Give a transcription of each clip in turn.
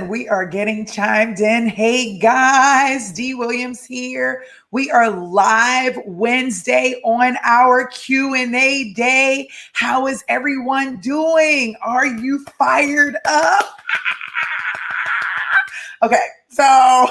We are getting chimed in. Hey guys, D Williams here. We are live Wednesday on our Q&A day. How is everyone doing? Are you fired up? Okay, so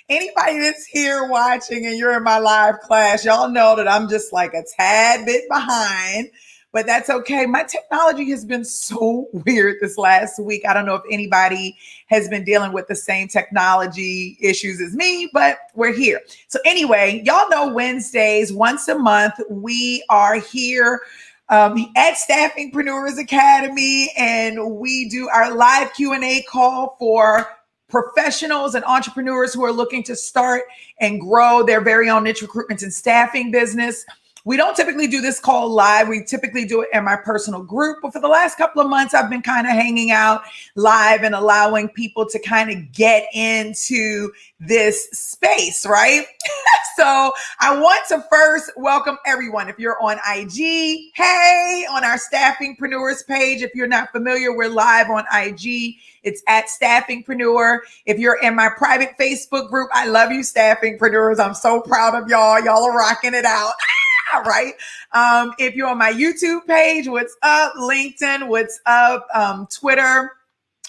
anybody that's here watching and you're in my live class, y'all know that I'm just like a tad bit behind. But that's okay. My technology has been so weird this last week. I don't know if anybody has been dealing with the same technology issues as me, but we're here. So anyway, y'all know Wednesdays, once a month, we are here at Staffingpreneurs Academy, and we do our live Q&A call for professionals and entrepreneurs who are looking to start and grow their very own niche recruitment and staffing business. We don't typically do this call live. We typically do it in my personal group. But for the last couple of months, I've been kind of hanging out live and allowing people to kind of get into this space, right? So I want to first welcome everyone. If you're on IG, hey, on our Staffingpreneurs page. If you're not familiar, we're live on IG. It's at Staffingpreneur. If you're in my private Facebook group, I love you, Staffingpreneurs. I'm so proud of y'all. Y'all are rocking it out. All right. If you're on my YouTube page, what's up? LinkedIn, what's up? Twitter,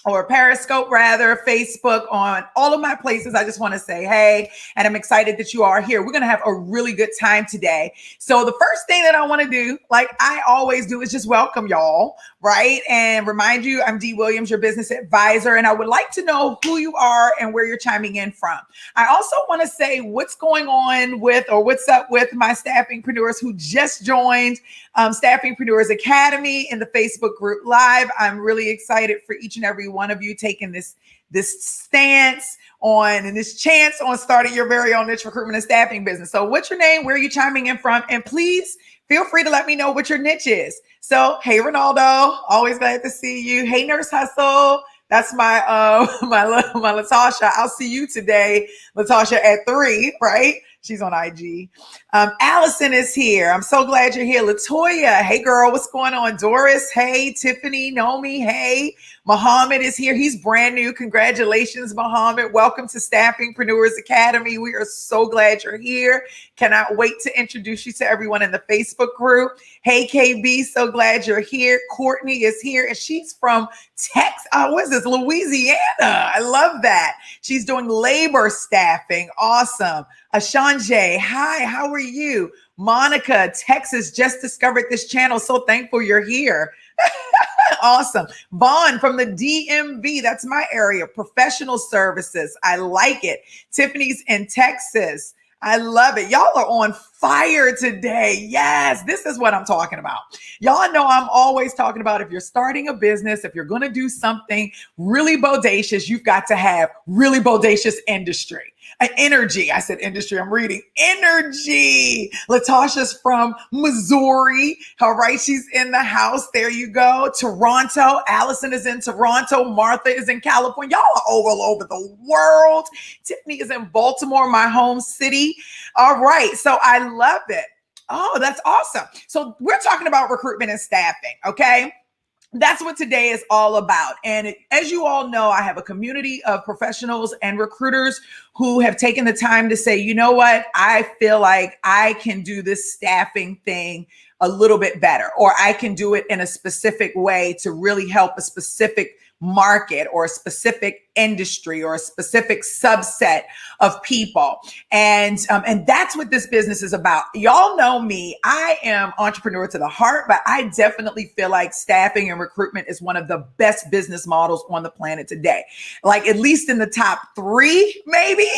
or Periscope rather, Facebook, on all of my places. I just want to say, hey, and I'm excited that you are here. We're going to have a really good time today. So the first thing that I want to do, like I always do, is just welcome y'all, right? And remind you, I'm Dee Williams, your business advisor, and I would like to know who you are and where you're chiming in from. I also want to say what's going on with, or what's up with my Staffingpreneurs who just joined Staffingpreneurs Academy in the Facebook group live. I'm really excited for each and every one of you taking this stance on and this chance on starting your very own niche recruitment and staffing business. So what's your name? Where are you chiming in from? And please feel free to let me know what your niche is. So, hey, Ronaldo, always glad to see you. Hey, Nurse Hustle. That's my my Latasha. I'll see you today, Latasha, at 3, right? She's on IG. Allison is here. I'm so glad you're here. Latoya, hey girl, what's going on? Doris, hey. Tiffany, Nomi, hey. Muhammad is here. He's brand new. Congratulations, Muhammad. Welcome to Staffingpreneurs Academy. We are so glad you're here. Cannot wait to introduce you to everyone in the Facebook group. Hey, KB, so glad you're here. Courtney is here, and she's from Texas. What is this? Louisiana. I love that. She's doing labor staffing. Awesome. Ashanje, hi, how are you? Monica, Texas, just discovered this channel. So thankful you're here. Awesome. Vaughn from the DMV, that's my area, professional services. I like it. Tiffany's in Texas. I love it. Y'all are on fire today. Yes, this is what I'm talking about. Y'all know I'm always talking about if you're starting a business, if you're going to do something really bodacious, you've got to have really bodacious industry. Energy. I said industry. I'm reading energy. Latasha's from Missouri. All right. She's in the house. There you go. Toronto. Allison is in Toronto. Martha is in California. Y'all are all over the world. Tiffany is in Baltimore, my home city. All right. So I love it. Oh, that's awesome. So we're talking about recruitment and staffing. Okay. That's what today is all about. And as you all know, I have a community of professionals and recruiters who have taken the time to say, you know what, I feel like I can do this staffing thing a little bit better, or I can do it in a specific way to really help a specific market or a specific industry or a specific subset of people. And that's what this business is about. Y'all know me. I am entrepreneur to the heart, but I definitely feel like staffing and recruitment is one of the best business models on the planet today. Like at least in the top 3, maybe,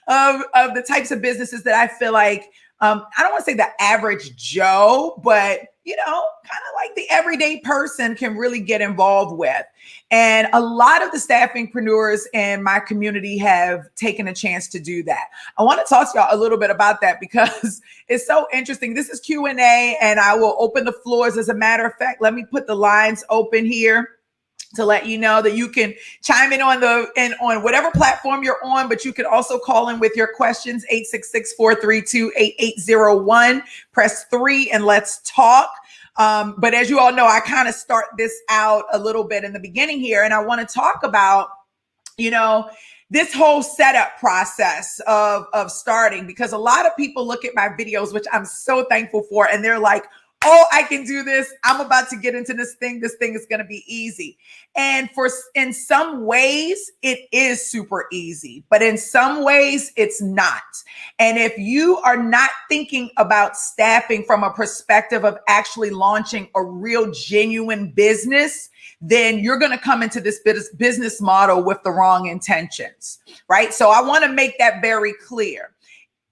of the types of businesses that I feel like, I don't want to say the average Joe, but you know, kind of like the everyday person can really get involved with. And a lot of the staffingpreneurs in my community have taken a chance to do that. I want to talk to y'all a little bit about that because it's so interesting. This is Q&A, and I will open the floors. As a matter of fact, let me put the lines open here to let you know that you can chime in on whatever platform you're on, but you can also call in with your questions, 866-432-8801. Press 3 and let's talk. But as you all know, I kind of start this out a little bit in the beginning here, and I want to talk about, this whole setup process of starting, because a lot of people look at my videos, which I'm so thankful for, and they're like, oh, I can do this. I'm about to get into this thing. This thing is going to be easy. And in some ways, it is super easy, but in some ways, it's not. And if you are not thinking about staffing from a perspective of actually launching a real genuine business, then you're going to come into this business model with the wrong intentions, right? So I want to make that very clear.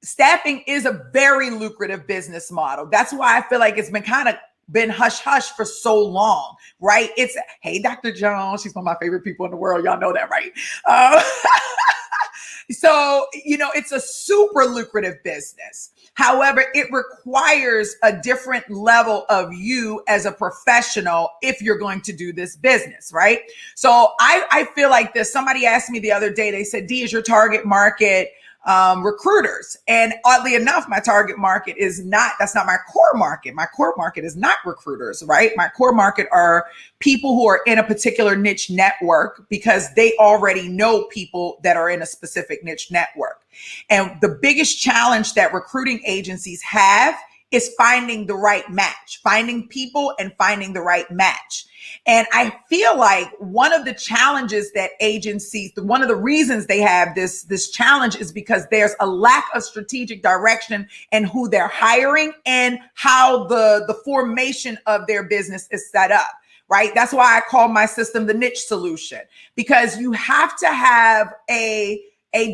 Staffing is a very lucrative business model. That's why I feel like it's been hush hush for so long, right? It's, hey, Dr. Jones, she's one of my favorite people in the world. Y'all know that, right? So, it's a super lucrative business. However, it requires a different level of you as a professional if you're going to do this business, right? So I feel like this. Somebody asked me the other day, they said, D, is your target market recruiters? And oddly enough, my target market that's not my core market. My core market is not recruiters, right? My core market are people who are in a particular niche network because they already know people that are in a specific niche network. And the biggest challenge that recruiting agencies have is finding the right match, finding people and finding the right match. And I feel like one of the challenges that agencies, one of the reasons they have this challenge is because there's a lack of strategic direction in who they're hiring and how the formation of their business is set up, right? That's why I call my system the niche solution, because you have to have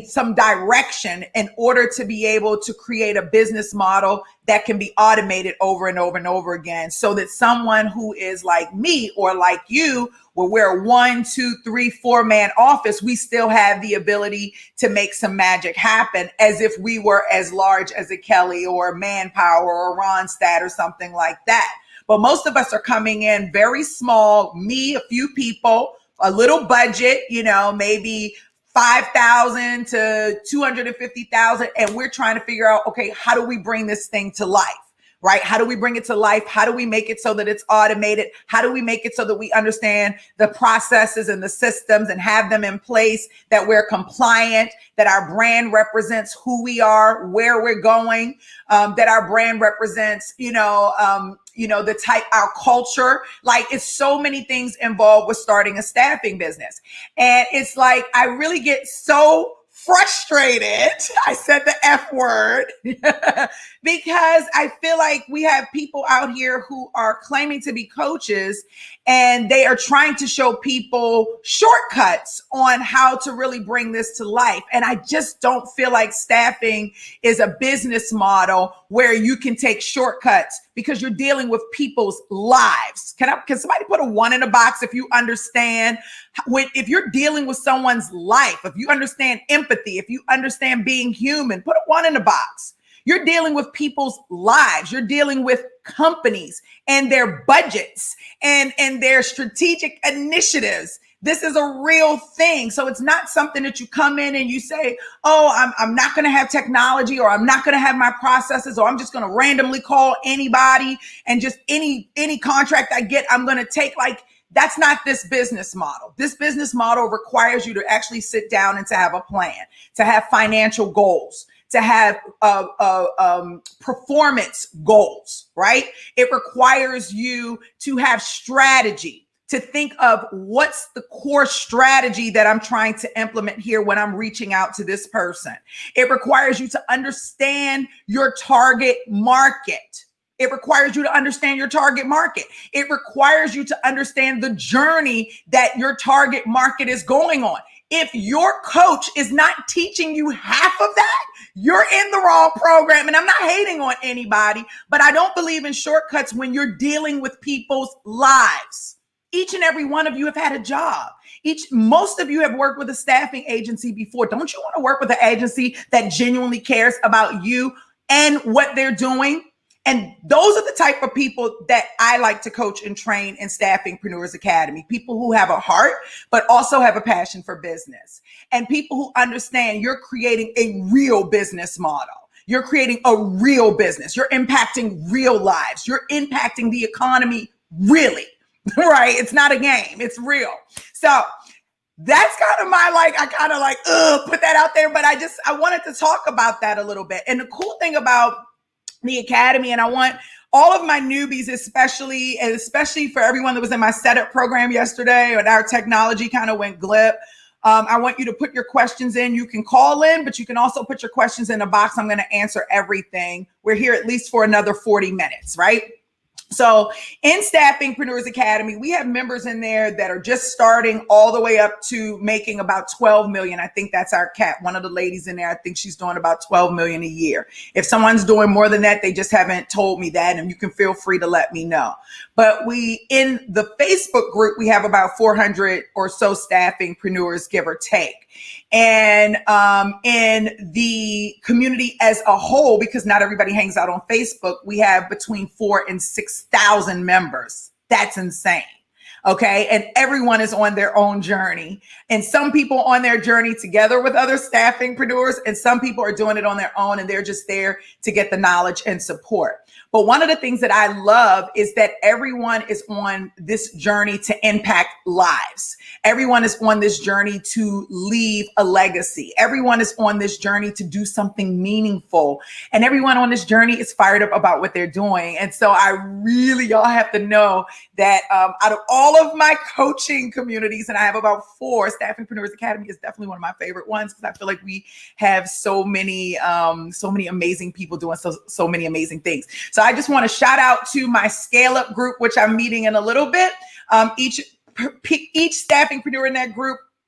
some direction in order to be able to create a business model that can be automated over and over and over again, so that someone who is like me or like you, where we're a 1, 2, 3, 4-man office, we still have the ability to make some magic happen as if we were as large as a Kelly or Manpower or Ronstadt or something like that. But most of us are coming in very small, me, a few people, a little budget, maybe 5,000 to 250,000. And we're trying to figure out, okay, how do we bring this thing to life, right? How do we bring it to life? How do we make it so that it's automated? How do we make it so that we understand the processes and the systems and have them in place, that we're compliant, that our brand represents who we are, where we're going, that our brand represents, the type, our culture. Like, it's so many things involved with starting a staffing business. And it's like, I really get so frustrated. I said the F word because I feel like we have people out here who are claiming to be coaches, and they are trying to show people shortcuts on how to really bring this to life. And I just don't feel like staffing is a business model where you can take shortcuts, because you're dealing with people's lives. Can somebody put a 1 in a box if you understand if you're dealing with someone's life, if you understand empathy, if you understand being human? Put a 1 in a box. You're dealing with people's lives. You're dealing with companies and their budgets and their strategic initiatives. This is a real thing. So it's not something that you come in and you say, oh, I'm not going to have technology, or I'm not going to have my processes, or I'm just going to randomly call anybody and just any contract I get, I'm going to take. Like, that's not this business model. This business model requires you to actually sit down and to have a plan, to have financial goals, to have performance goals, right? It requires you to have strategy, to think of what's the core strategy that I'm trying to implement here when I'm reaching out to this person. It requires you to understand your target market. It requires you to understand your target market. It requires you to understand the journey that your target market is going on. If your coach is not teaching you half of that, you're in the wrong program. And I'm not hating on anybody, but I don't believe in shortcuts when you're dealing with people's lives. Each and every one of you have had a job. Most of you have worked with a staffing agency before. Don't you want to work with an agency that genuinely cares about you and what they're doing? And those are the type of people that I like to coach and train in Staffingpreneurs Academy. People who have a heart, but also have a passion for business. And people who understand you're creating a real business model. You're creating a real business. You're impacting real lives. You're impacting the economy really, right? It's not a game. It's real. So that's kind of my, I kind of put that out there, but I wanted to talk about that a little bit. And the cool thing about the academy, and I want all of my newbies, especially for everyone that was in my setup program yesterday, and our technology kind of went glip. I want you to put your questions in. You can call in, but you can also put your questions in the box. I'm going to answer everything. We're here at least for another 40 minutes, right? So in Staffingpreneurs Academy, we have members in there that are just starting all the way up to making about 12 million. I think that's our cap. One of the ladies in there, I think she's doing about 12 million a year. If someone's doing more than that, they just haven't told me that, and you can feel free to let me know. But in the Facebook group, we have about 400 or so Staffingpreneurs, give or take. And in the community as a whole, because not everybody hangs out on Facebook, we have between 4,000 and 6,000 members. That's insane. Okay. And everyone is on their own journey. And some people on their journey together with other staffingpreneurs, and some people are doing it on their own, and they're just there to get the knowledge and support. But one of the things that I love is that everyone is on this journey to impact lives. Everyone is on this journey to leave a legacy. Everyone is on this journey to do something meaningful. And everyone on this journey is fired up about what they're doing. And so y'all have to know that out of all of my coaching communities, and I have about 4, Staffingpreneurs Academy is definitely one of my favorite ones, because I feel like we have so many amazing people doing so many amazing things. So I just want to shout out to my scale up group, which I'm meeting in a little bit. Each staffingpreneur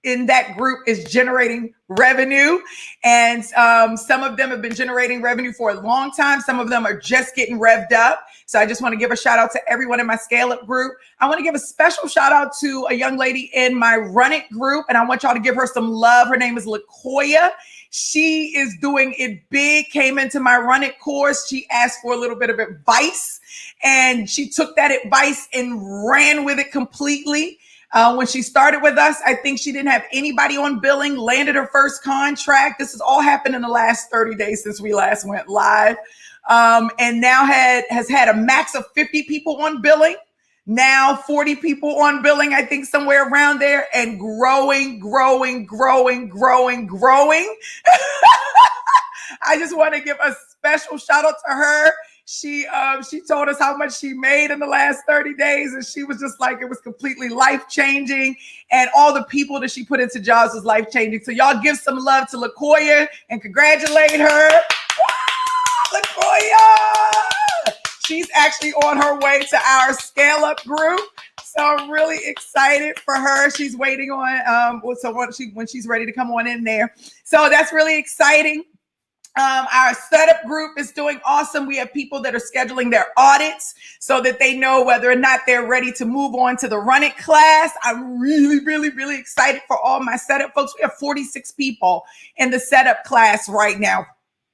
in that group is generating revenue. And some of them have been generating revenue for a long time. Some of them are just getting revved up. So I just want to give a shout out to everyone in my scale up group. I want to give a special shout out to a young lady in my Run It group, and I want y'all to give her some love. Her name is LaKoya. She is doing it big, came into my Run It course. She asked for a little bit of advice, and she took that advice and ran with it completely. When she started with us, I think she didn't have anybody on billing, landed her first contract. This has all happened in the last 30 days since we last went live. And now has had a max of 50 people on billing. Now 40 people on billing, I think somewhere around there, and growing. I just want to give a special shout out to her. She told us how much she made in the last 30 days, and she was just like, it was completely life-changing, and all the people that she put into jobs was life-changing. So y'all give some love to LaKoya and congratulate her. LaKoya! She's actually on her way to our scale up group. So I'm really excited for her. She's waiting on, when she's ready to come on in there. So that's really exciting. Our setup group is doing awesome. We have people that are scheduling their audits so that they know whether or not they're ready to move on to the Run It class. I'm really excited for all my setup folks. We have 46 people in the setup class right now.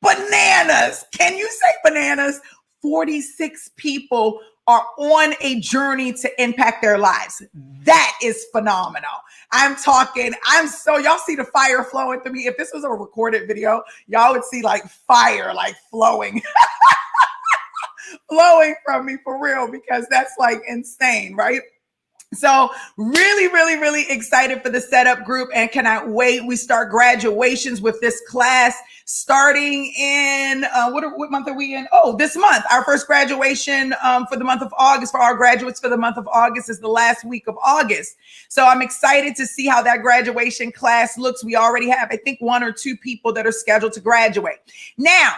Bananas. Can you say bananas? 46 people are on a journey to impact their lives. That is phenomenal. Y'all see the fire flowing through me. If this was a recorded video, y'all would see fire flowing, flowing from me for real, because that's insane, right? So really excited for the setup group, and cannot wait. We start graduations with this class starting in, what month are we in? Oh, this month. Our first graduation for the month of August, for our graduates for the month of August, is the last week of August. So I'm excited to see how that graduation class looks. We already have, I think, 1 or 2 people that are scheduled to graduate. Now,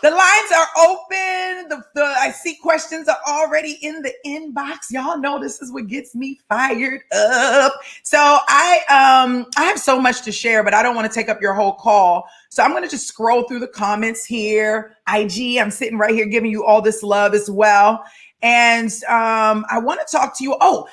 the lines are open. I see questions are already in the inbox. Y'all know this is what gets me fired up. So I have so much to share, but I don't want to take up your whole call. So I'm going to just scroll through the comments here. IG, I'm sitting right here giving you all this love as well. And I want to talk to you. While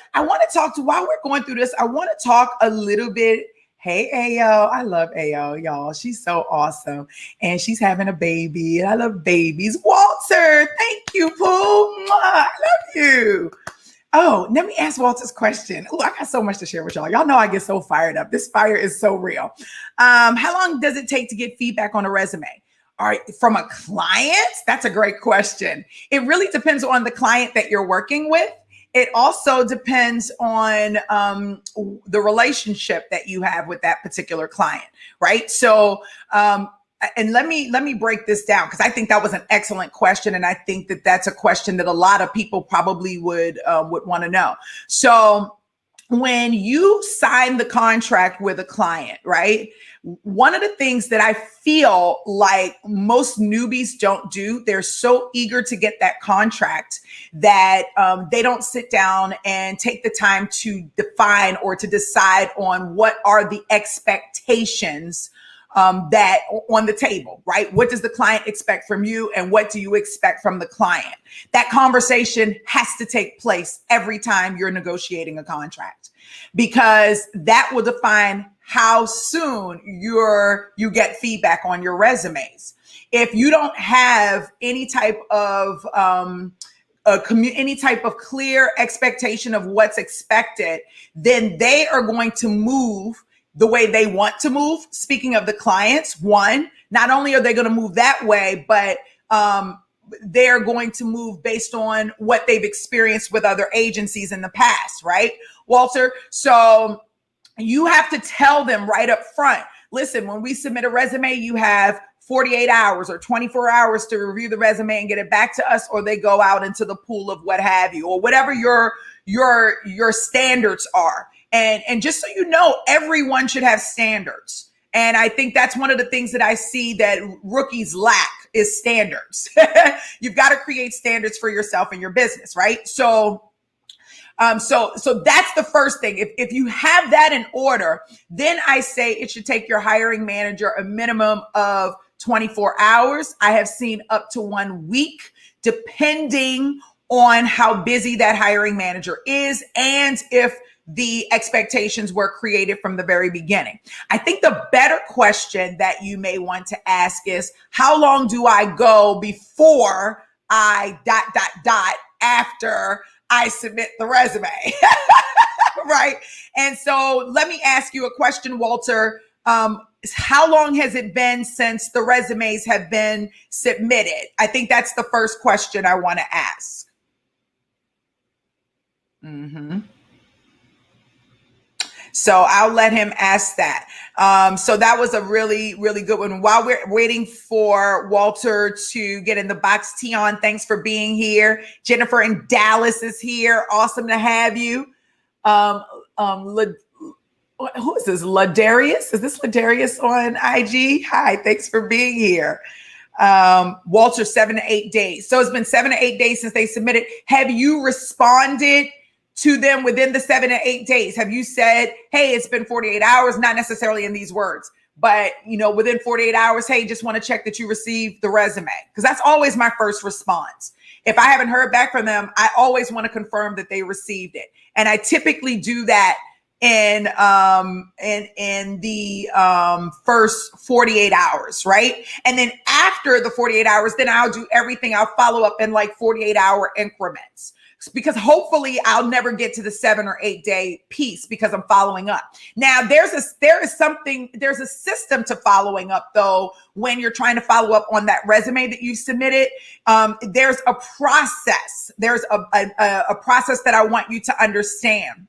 we're going through this, I want to talk a little bit. Hey, Ayo. I love Ayo, y'all. She's so awesome. And she's having a baby. I love babies. Walter, thank you, Pooh. I love you. Oh, let me ask Walter's question. Oh, I got so much to share with y'all. Y'all know I get so fired up. This fire is so real. How long does it take to get feedback on a resume? All right, from a client, that's a great question. It really depends on the client that you're working with. It also depends on the relationship that you have with that particular client, right? So, and let me break this down because I think that was an excellent question, and I think that that's a question that a lot of people probably would want to know. So, when you sign the contract with a client, right? One of the things that I feel like most newbies don't do, they're so eager to get that contract that they don't sit down and take the time to define or to decide on what are the expectations that on the table, right? What does the client expect from you and what do you expect from the client? That conversation has to take place every time you're negotiating a contract because that will define how soon you get feedback on your resumes. If you don't have any type of any type of clear expectation of what's expected, then they are going to move the way they want to move. Speaking of the clients, one, not only are they going to move that way, but they're going to move based on what they've experienced with other agencies in the past, right, Walter? So you have to tell them right up front, listen, when we submit a resume, you have 48 hours or 24 hours to review the resume and get it back to us, or they go out into the pool of what have you, or whatever your standards are. And just so you know, everyone should have standards. And I think that's one of the things that I see that rookies lack is standards. You've got to create standards for yourself and your business, right? So that's the first thing. If you have that in order, then I say it should take your hiring manager a minimum of 24 hours. I have seen up to 1 week, depending on how busy that hiring manager is and if the expectations were created from the very beginning. I think the better question that you may want to ask is, how long do I go before I ... after I submit the resume? Right? And so let me ask you a question, Walter. How long has it been since the resumes have been submitted? I think that's the first question I want to ask. So I'll let him ask that. So that was a really, really good one. While we're waiting for Walter to get in the box, Tion, thanks for being here. Jennifer in Dallas is here. Awesome to have you. Who is this? Ladarius? Is this Ladarius on IG? Hi, thanks for being here. Walter, 7 to 8 days. So it's been 7 to 8 days since they submitted. Have you responded to them within the 7 to 8 days? Have you said, hey, it's been 48 hours, not necessarily in these words, but within 48 hours, hey, just want to check that you received the resume? Because that's always my first response. If I haven't heard back from them, I always want to confirm that they received it. And I typically do that in the first 48 hours, right? And then after the 48 hours, then I'll do everything. I'll follow up in like 48-hour increments, because hopefully I'll never get to the 7 or 8 day piece because I'm following up. Now there's a system to following up though. When you're trying to follow up on that resume that you submitted, there's a process. There's a process that I want you to understand.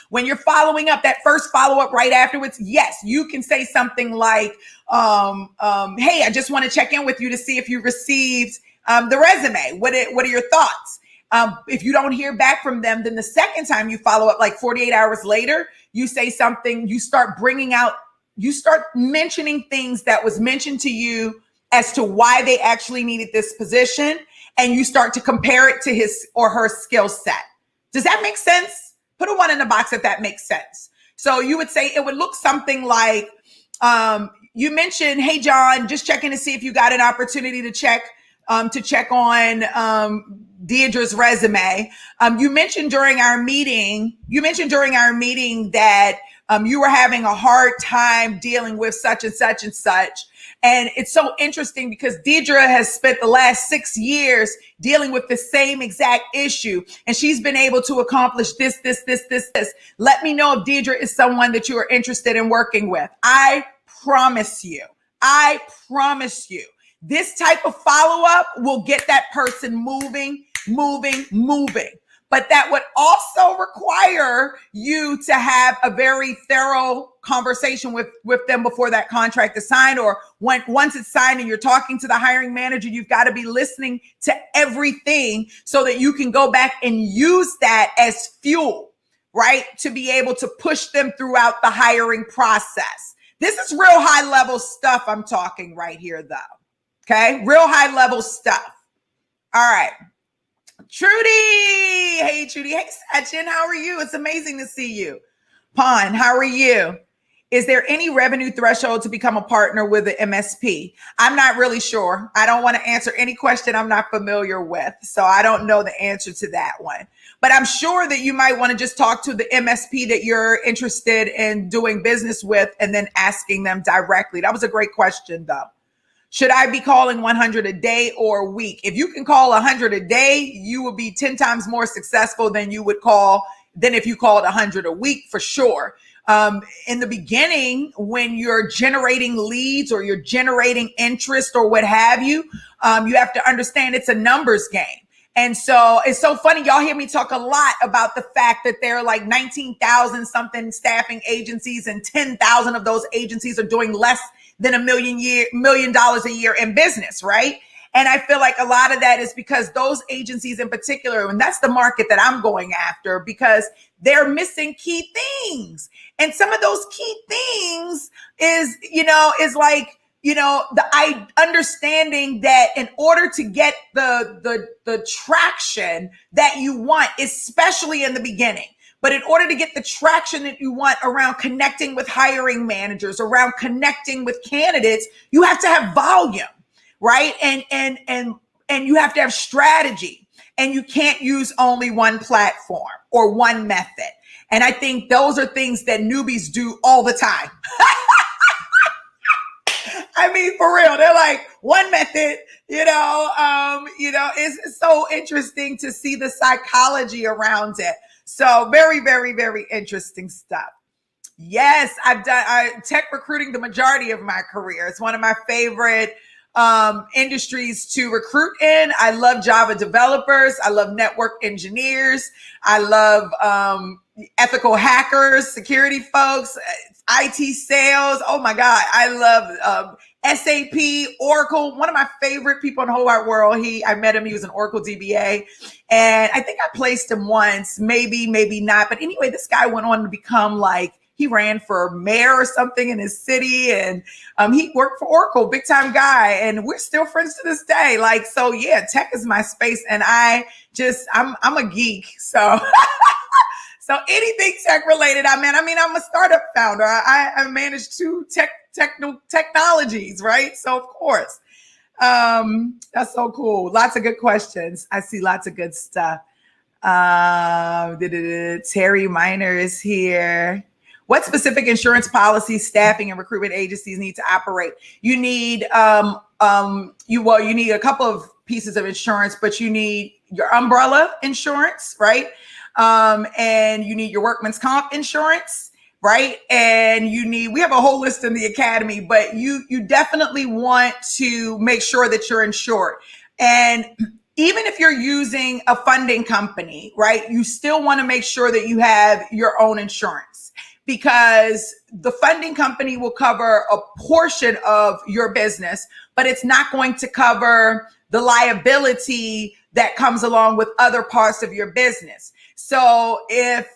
When you're following up, that first follow-up right afterwards, yes, you can say something like, hey, I just want to check in with you to see if you received the resume. What are your thoughts? If you don't hear back from them, then the second time you follow up, like 48 hours later, you say something, you start mentioning things that was mentioned to you as to why they actually needed this position, and you start to compare it to his or her skill set. Does that make sense? Put a 1 in the box if that makes sense. So you would say it would look something like, you mentioned, hey, John, just checking to see if you got an opportunity to check on Deidre's resume. You mentioned during our meeting that you were having a hard time dealing with such and such and such. And it's so interesting because Deidre has spent the last 6 years dealing with the same exact issue. And she's been able to accomplish this. Let me know if Deidre is someone that you are interested in working with. I promise you, I promise you, this type of follow-up will get that person moving. But that would also require you to have a very thorough conversation with them before that contract is signed, or once it's signed and you're talking to the hiring manager, you've got to be listening to everything so that you can go back and use that as fuel, right? To be able to push them throughout the hiring process. This is real high level stuff I'm talking right here though. Okay. Real high level stuff. All right. Trudy. Hey, Trudy. Hey, Sachin. How are you? It's amazing to see you. Pon, how are you? Is there any revenue threshold to become a partner with the MSP? I'm not really sure. I don't want to answer any question I'm not familiar with. So I don't know the answer to that one. But I'm sure that you might want to just talk to the MSP that you're interested in doing business with and then asking them directly. That was a great question, though. Should I be calling 100 a day or a week? If you can call 100 a day, you will be 10 times more successful than you would than if you called 100 a week, for sure. In the beginning, when you're generating leads or you're generating interest or what have you, you have to understand it's a numbers game. And so it's so funny. Y'all hear me talk a lot about the fact that there are like 19,000 something staffing agencies, and 10,000 of those agencies are doing less than $1 million a year in business, right? And I feel like a lot of that is because those agencies in particular, and that's the market that I'm going after, because they're missing key things. And some of those key things is like, the understanding that in order to get the traction that you want, especially in the beginning, but in order to get the traction that you want around connecting with hiring managers, around connecting with candidates, you have to have volume, right? And you have to have strategy, and you can't use only one platform or one method. And I think those are things that newbies do all the time. I mean, for real, they're like, one method, it's so interesting to see the psychology around it. So very, very, very interesting stuff. Yes, I've done tech recruiting the majority of my career. It's one of my favorite industries to recruit in. I love Java developers. I love network engineers. I love ethical hackers, security folks, IT sales. Oh my God. I love SAP, Oracle. One of my favorite people in the whole wide world. I met him. He was an Oracle DBA. And I think I placed him once, maybe not. But anyway, this guy went on to become he ran for mayor or something in his city, and he worked for Oracle, big time guy. And we're still friends to this day. So yeah, tech is my space. And I'm a geek. So so anything tech related, I'm a startup founder. I manage 2 technologies, right? So of course, that's so cool. Lots of good questions. I see lots of good stuff. Terry Miner is here. What specific insurance policies staffing and recruitment agencies need to operate? You need you need a couple of pieces of insurance, but you need your umbrella insurance, right? And you need your workman's comp insurance, right? And we have a whole list in the academy, but you definitely want to make sure that you're insured. And even if you're using a funding company, right, you still want to make sure that you have your own insurance, because the funding company will cover a portion of your business, but it's not going to cover the liability that comes along with other parts of your business. So if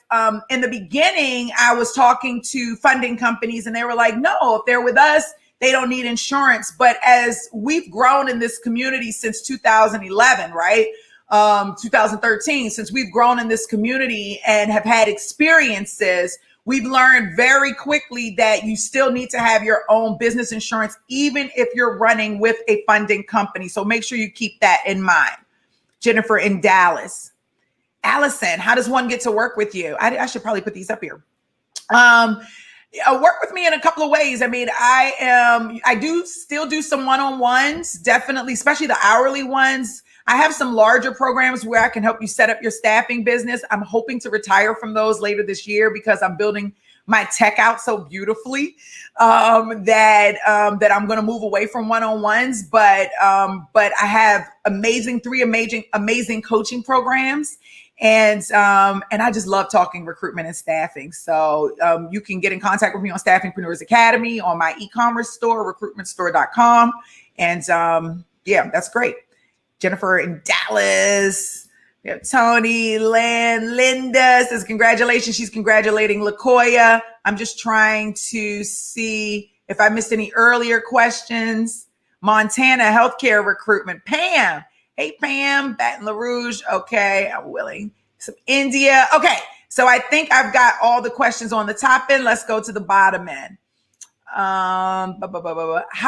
in the beginning I was talking to funding companies and they were like, no, if they're with us, they don't need insurance. But as we've grown in this community since 2011, right? 2013, since we've grown in this community and have had experiences, we've learned very quickly that you still need to have your own business insurance, even if you're running with a funding company. So make sure you keep that in mind. Jennifer in Dallas. Allison, how does one get to work with you? I should probably put these up here. Work with me in a couple of ways. I do still do some one-on-ones, definitely, especially the hourly ones. I have some larger programs where I can help you set up your staffing business. I'm hoping to retire from those later this year because I'm building my tech out so beautifully that I'm going to move away from one-on-ones. But I have three amazing coaching programs. And I just love talking recruitment and staffing. So you can get in contact with me on Staffingpreneurs Academy, on my e-commerce store, recruitmentstore.com. And yeah, that's great. Jennifer in Dallas. We have Tony, Lynn, Linda says congratulations. She's congratulating LaKoya. I'm just trying to see if I missed any earlier questions. Montana healthcare recruitment. Pam. Hey, Pam, Baton Rouge. Okay, I'm willing. Some India. Okay, so I think I've got all the questions on the top end. Let's go to the bottom end. How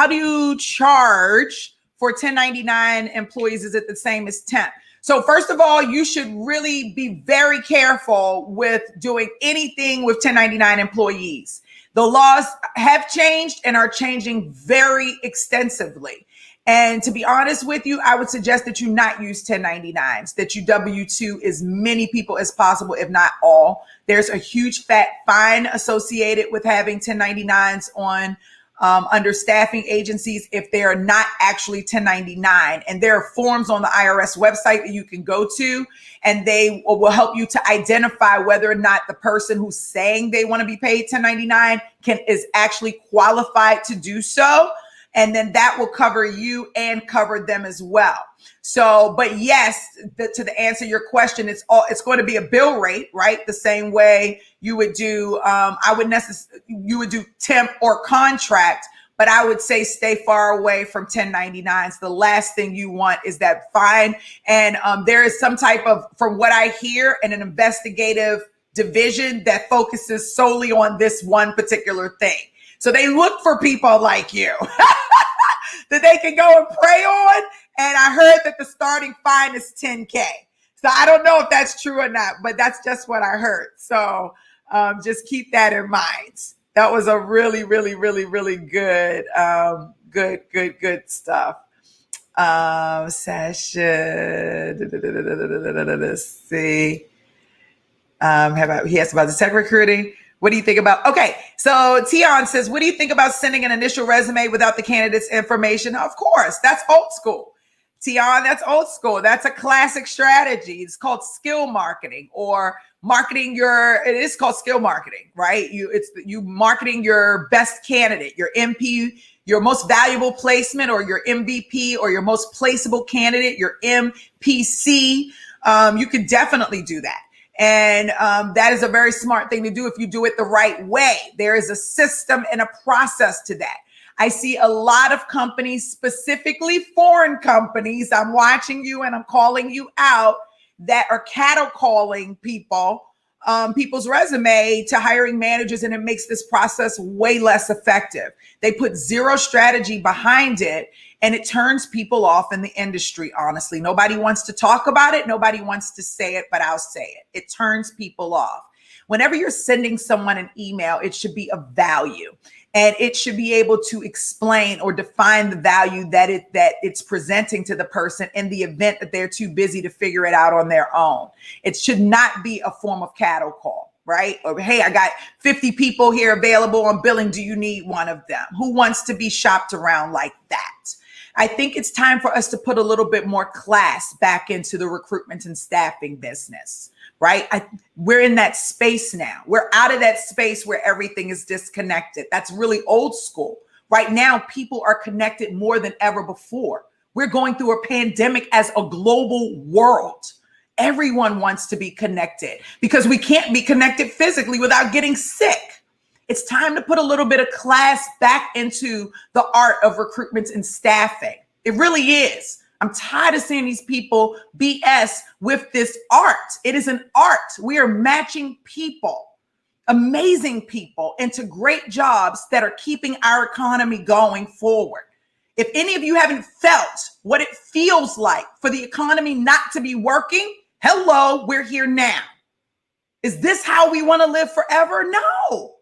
do you charge for 1099 employees? Is it the same as temp? So first of all, you should really be very careful with doing anything with 1099 employees. The laws have changed and are changing very extensively. And to be honest with you, I would suggest that you not use 1099s, that you W-2 as many people as possible, if not all. There's a huge fat fine associated with having 1099s on under staffing agencies if they are not actually 1099. And there are forms on the IRS website that you can go to, and they will help you to identify whether or not the person who's saying they want to be paid 1099 is actually qualified to do so. And then that will cover you and cover them as well. So, but yes, to answer your question, it's going to be a bill rate, right? The same way you would do, you would do temp or contract, but I would say stay far away from 1099s. The last thing you want is that fine. And there is some type of, from what I hear, an investigative division that focuses solely on this one particular thing. So they look for people like you that they can go and prey on. And I heard that the starting fine is $10K. So I don't know if that's true or not, but that's just what I heard. So just keep that in mind. That was a really, really, really, really good, good stuff. Sasha, let's see. He asked about the tech recruiting. What do you think about? Okay, so Tion says, what do you think about sending an initial resume without the candidate's information? Of course, that's old school. Tion, that's old school. That's a classic strategy. It's called skill marketing, or marketing it is called skill marketing, right? You marketing your best candidate, your MP, your most valuable placement, or your MVP, or your most placeable candidate, your MPC. You could definitely do that. And that is a very smart thing to do if you do it the right way. There is a system and a process to that. I see a lot of companies, specifically foreign companies, I'm watching you and I'm calling you out, that are cattle calling people's resume to hiring managers, and it makes this process way less effective. They put zero strategy behind it, and it turns people off in the industry, honestly. Nobody wants to talk about it. Nobody wants to say it, but I'll say it. It turns people off. Whenever you're sending someone an email, it should be of value, and it should be able to explain or define the value that it's presenting to the person in the event that they're too busy to figure it out on their own. It should not be a form of cattle call, right? Or, hey, I got 50 people here available on billing. Do you need one of them? Who wants to be shopped around like that? I think it's time for us to put a little bit more class back into the recruitment and staffing business, right? We're in that space now. We're out of that space where everything is disconnected. That's really old school. Right now, people are connected more than ever before. We're going through a pandemic as a global world. Everyone wants to be connected because we can't be connected physically without getting sick. It's time to put a little bit of class back into the art of recruitment and staffing. It really is. I'm tired of seeing these people BS with this art. It is an art. We are matching people, amazing people, into great jobs that are keeping our economy going forward. If any of you haven't felt what it feels like for the economy not to be working, hello, we're here now. Is this how we want to live forever? No.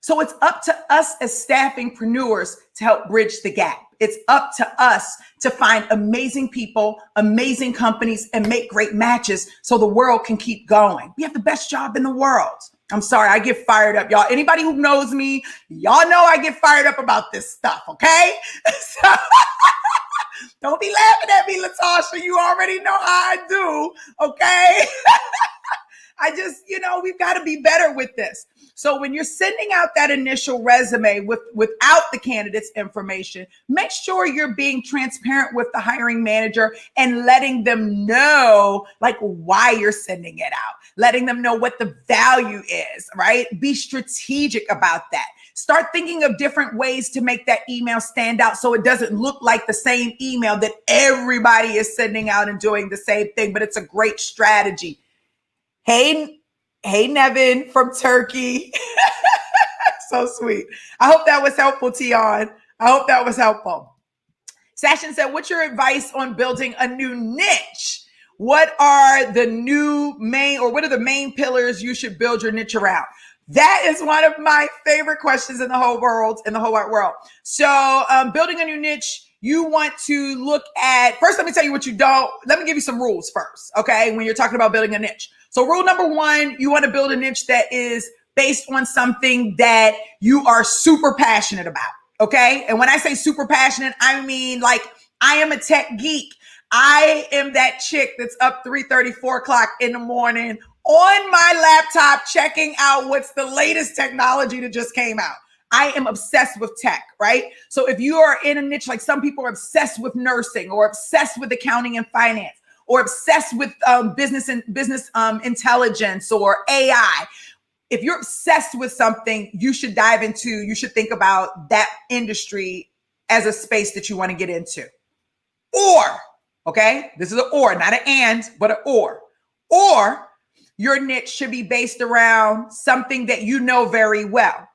So it's up to us as staffingpreneurs to help bridge the gap. It's up to us to find amazing people, amazing companies, and make great matches so the world can keep going. We have the best job in the world. I'm sorry, I get fired up, y'all. Anybody who knows me, y'all know I get fired up about this stuff, okay? So don't be laughing at me, Latasha. You already know how I do, okay? I just, we've got to be better with this. So when you're sending out that initial resume without the candidate's information, make sure you're being transparent with the hiring manager and letting them know like why you're sending it out, letting them know what the value is, right? Be strategic about that. Start thinking of different ways to make that email stand out so it doesn't look like the same email that everybody is sending out and doing the same thing, but it's a great strategy. Hey, Nevin from Turkey. So sweet. I hope that was helpful, Tion. I hope that was helpful. Sashin said, what's your advice on building a new niche? What are the main pillars you should build your niche around? That is one of my favorite questions in the whole wide world. So building a new niche, you want to look at, first, let me tell you what you don't, let me give you some rules first, okay, when you're talking about building a niche. So rule number one, you want to build a niche that is based on something that you are super passionate about, okay? And when I say super passionate, I mean like I am a tech geek. I am that chick that's up 3:30, 4 o'clock in the morning on my laptop checking out what's the latest technology that just came out. I am obsessed with tech, right? So if you are in a niche, like some people are obsessed with nursing or obsessed with accounting and finance or obsessed with business intelligence or AI. If you're obsessed with something, you should think about that industry as a space that you want to get into. Or, okay, this is an or, not an and, but an or. Or your niche should be based around something that you know very well.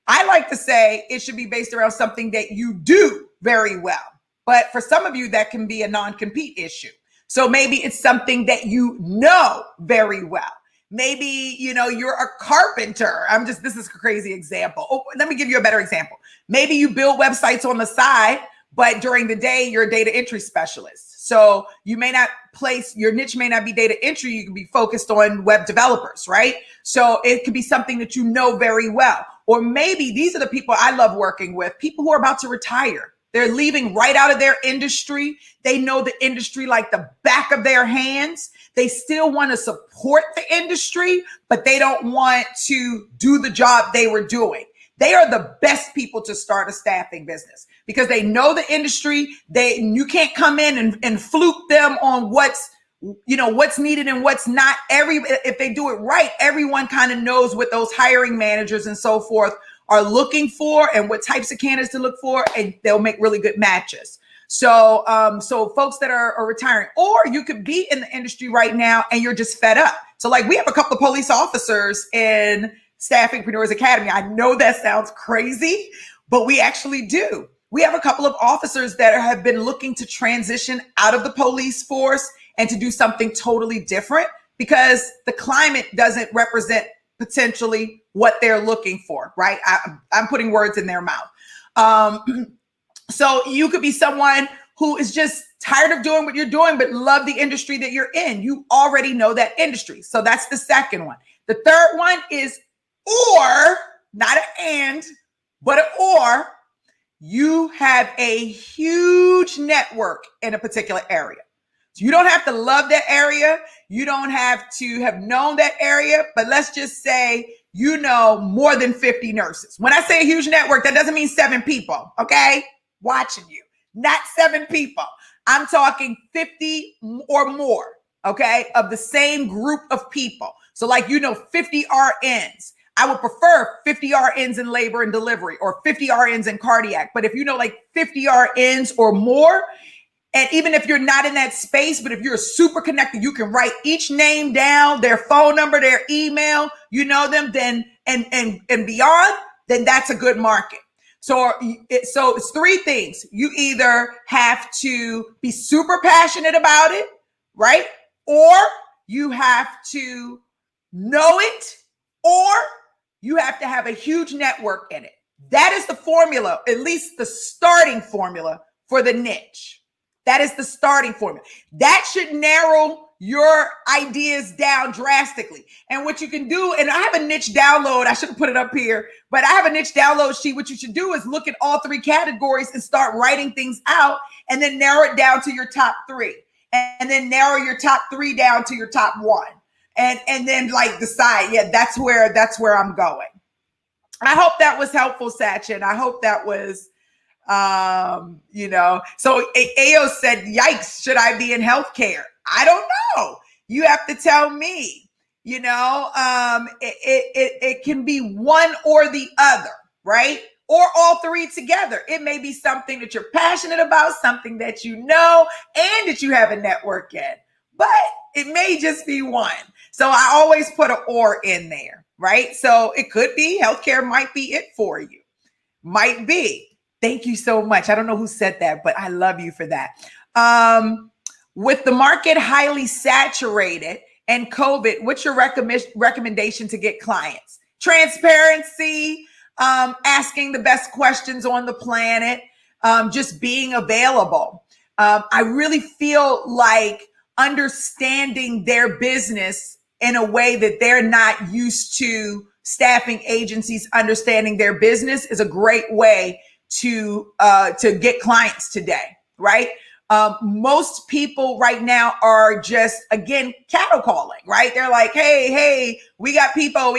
I like to say it should be based around something that you do very well. But for some of you, that can be a non-compete issue. So maybe it's something that you know very well. Maybe, you're a carpenter. This is a crazy example. Oh, let me give you a better example. Maybe you build websites on the side, but during the day, you're a data entry specialist. So your niche may not be data entry. You can be focused on web developers, right? So it could be something that you know very well. Or maybe these are the people I love working with, people who are about to retire. They're leaving right out of their industry. They know the industry like the back of their hands. They still want to support the industry, but they don't want to do the job they were doing. They are the best people to start a staffing business because they know the industry. You can't come in and fluke them on what's needed and what's not. If they do it right, everyone kind of knows what those hiring managers and so forth are looking for and what types of candidates to look for, and they'll make really good matches. So folks that are retiring, or you could be in the industry right now and you're just fed up. So like we have a couple of police officers in Staffingpreneurs Academy. I know that sounds crazy, but we actually do. We have a couple of officers that have been looking to transition out of the police force and to do something totally different because the climate doesn't represent potentially what they're looking for, right? I'm putting words in their mouth. So you could be someone who is just tired of doing what you're doing, but love the industry that you're in. You already know that industry. So that's the second one. The third one is or, not an and, but an or. You have a huge network in a particular area. So you don't have to love that area. You don't have to have known that area, but let's just say you know more than 50 nurses. When I say a huge network, that doesn't mean 7 people, okay? Watching you, not 7 people. I'm talking 50 or more, okay, of the same group of people. So like, 50 RNs. I would prefer 50 RNs in labor and delivery or 50 RNs in cardiac. But if you know like 50 RNs or more, and even if you're not in that space, but if you're super connected, you can write each name down, their phone number, their email, you know them, then and beyond, then that's a good market. So it's 3 things. You either have to be super passionate about it, right? Or you have to know it, or you have to have a huge network in it. That is the formula, at least the starting formula for the niche. That is the starting formula. That should narrow your ideas down drastically. And what you can do, and I have a niche download, I shouldn't put it up here, but I have a niche download sheet. What you should do is look at all three categories and start writing things out, and then narrow it down to your top three, and then narrow your top three down to your top one. And then like decide, yeah, that's where I'm going. I hope that was helpful, Sachin. I hope that was, so Ayo said, yikes, should I be in healthcare? I don't know. You have to tell me, it can be one or the other, right? Or all three together. It may be something that you're passionate about, something that you know, and that you have a network in, but it may just be one. So I always put an or in there, right? So it could be healthcare might be it for you. Might be. Thank you so much. I don't know who said that, but I love you for that. With the market highly saturated and COVID, what's your recommendation to get clients? Transparency, asking the best questions on the planet, just being available. I really feel like understanding their business in a way that they're not used to staffing agencies understanding their business is a great way to get clients today, right? Most people right now are just, again, cattle calling, right? They're like, hey, we got people.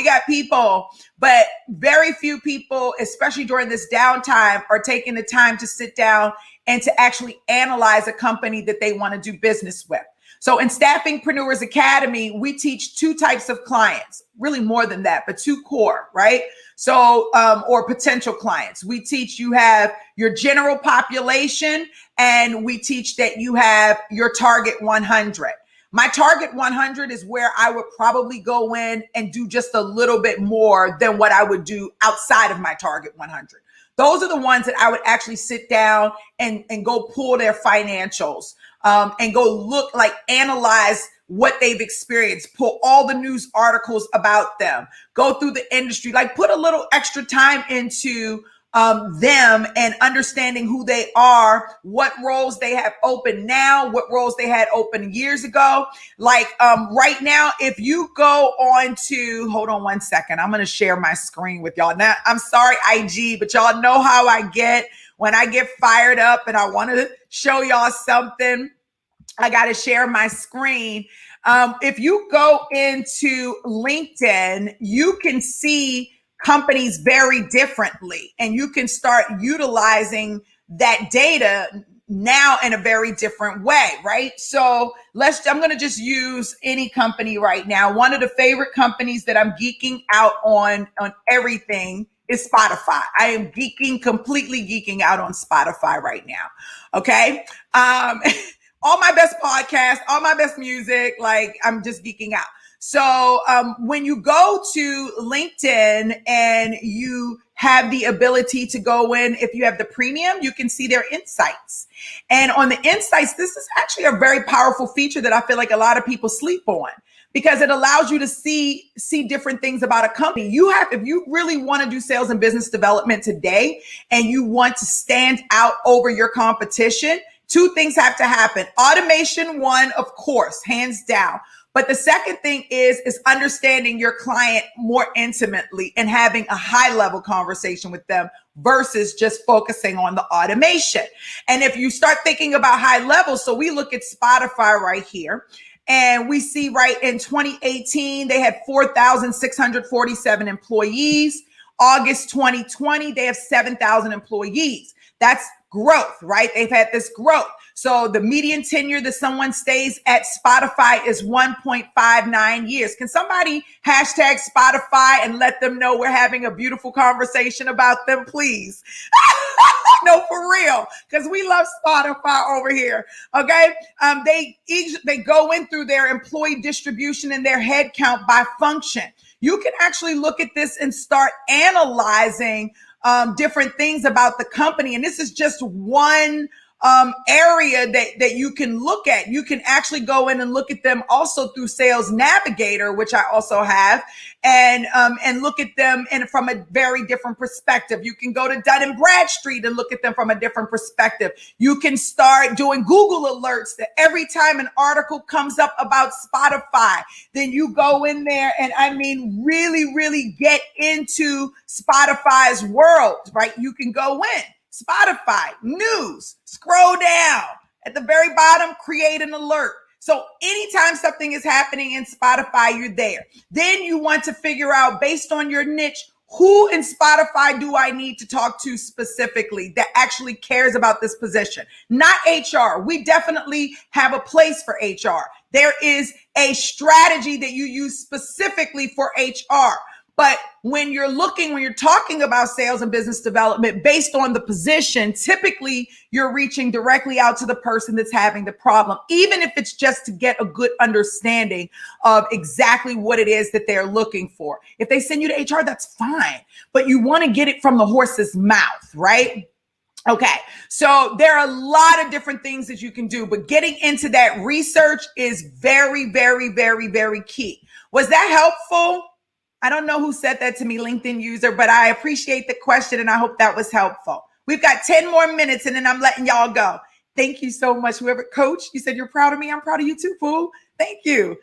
But very few people, especially during this downtime, are taking the time to sit down and to actually analyze a company that they want to do business with. So in Staffingpreneurs Academy, we teach two types of clients, really more than that, but two core, right? So, or potential clients. We teach you have your general population, and we teach that you have your target 100. My target 100 is where I would probably go in and do just a little bit more than what I would do outside of my target 100. Those are the ones that I would actually sit down and go pull their financials, and go look, like analyze what they've experienced, pull all the news articles about them, go through the industry, like put a little extra time into them and understanding who they are, what roles they have open now, what roles they had open years ago. Like right now, if you go on to, hold on one second, I'm going to share my screen with y'all. Now, I'm sorry, IG, but y'all know how I get when I get fired up and I want to show y'all something. I got to share my screen. If you go into LinkedIn, you can see companies very differently, and you can start utilizing that data now in a very different way, right? So I'm going to just use any company right now. One of the favorite companies that I'm geeking out on everything is Spotify. I am completely geeking out on Spotify right now. Okay. All my best podcasts, all my best music, like I'm just geeking out. So when you go to LinkedIn and you have the ability to go in, if you have the premium, you can see their insights. And on the insights, this is actually a very powerful feature that I feel like a lot of people sleep on, because it allows you to see different things about a company. If you really want to do sales and business development today and you want to stand out over your competition, two things have to happen. Automation, one, of course, hands down. But the second thing is understanding your client more intimately and having a high level conversation with them versus just focusing on the automation. And if you start thinking about high level, so we look at Spotify right here, and we see right in 2018, they had 4,647 employees. August 2020, they have 7,000 employees. That's growth, right? They've had this growth. So the median tenure that someone stays at Spotify is 1.59 years. Can somebody hashtag Spotify and let them know we're having a beautiful conversation about them, please? No, for real, because we love Spotify over here. Okay. They go in through their employee distribution and their head count by function. You can actually look at this and start analyzing different things about the company. And this is just one area that you can look at. You can actually go in and look at them also through Sales Navigator, which I also have, and look at them from a very different perspective. You can go to Dun and Bradstreet and look at them from a different perspective. You can start doing Google alerts that every time an article comes up about Spotify, then you go in there and really, really get into Spotify's world, right? You can go in Spotify news, scroll down at the very bottom, create an alert. So anytime something is happening in Spotify, you're there. Then you want to figure out, based on your niche, who in Spotify do I need to talk to specifically that actually cares about this position? Not HR. We definitely have a place for HR. There is a strategy that you use specifically for HR. But when you're talking about sales and business development based on the position, typically you're reaching directly out to the person that's having the problem, even if it's just to get a good understanding of exactly what it is that they're looking for. If they send you to HR, that's fine, but you want to get it from the horse's mouth, right? Okay, so there are a lot of different things that you can do, but getting into that research is very, very, very, very key. Was that helpful? I don't know who said that to me, LinkedIn user, but I appreciate the question and I hope that was helpful. We've got 10 more minutes and then I'm letting y'all go. Thank you so much. Whoever, coach, you said you're proud of me. I'm proud of you too, fool. Thank you.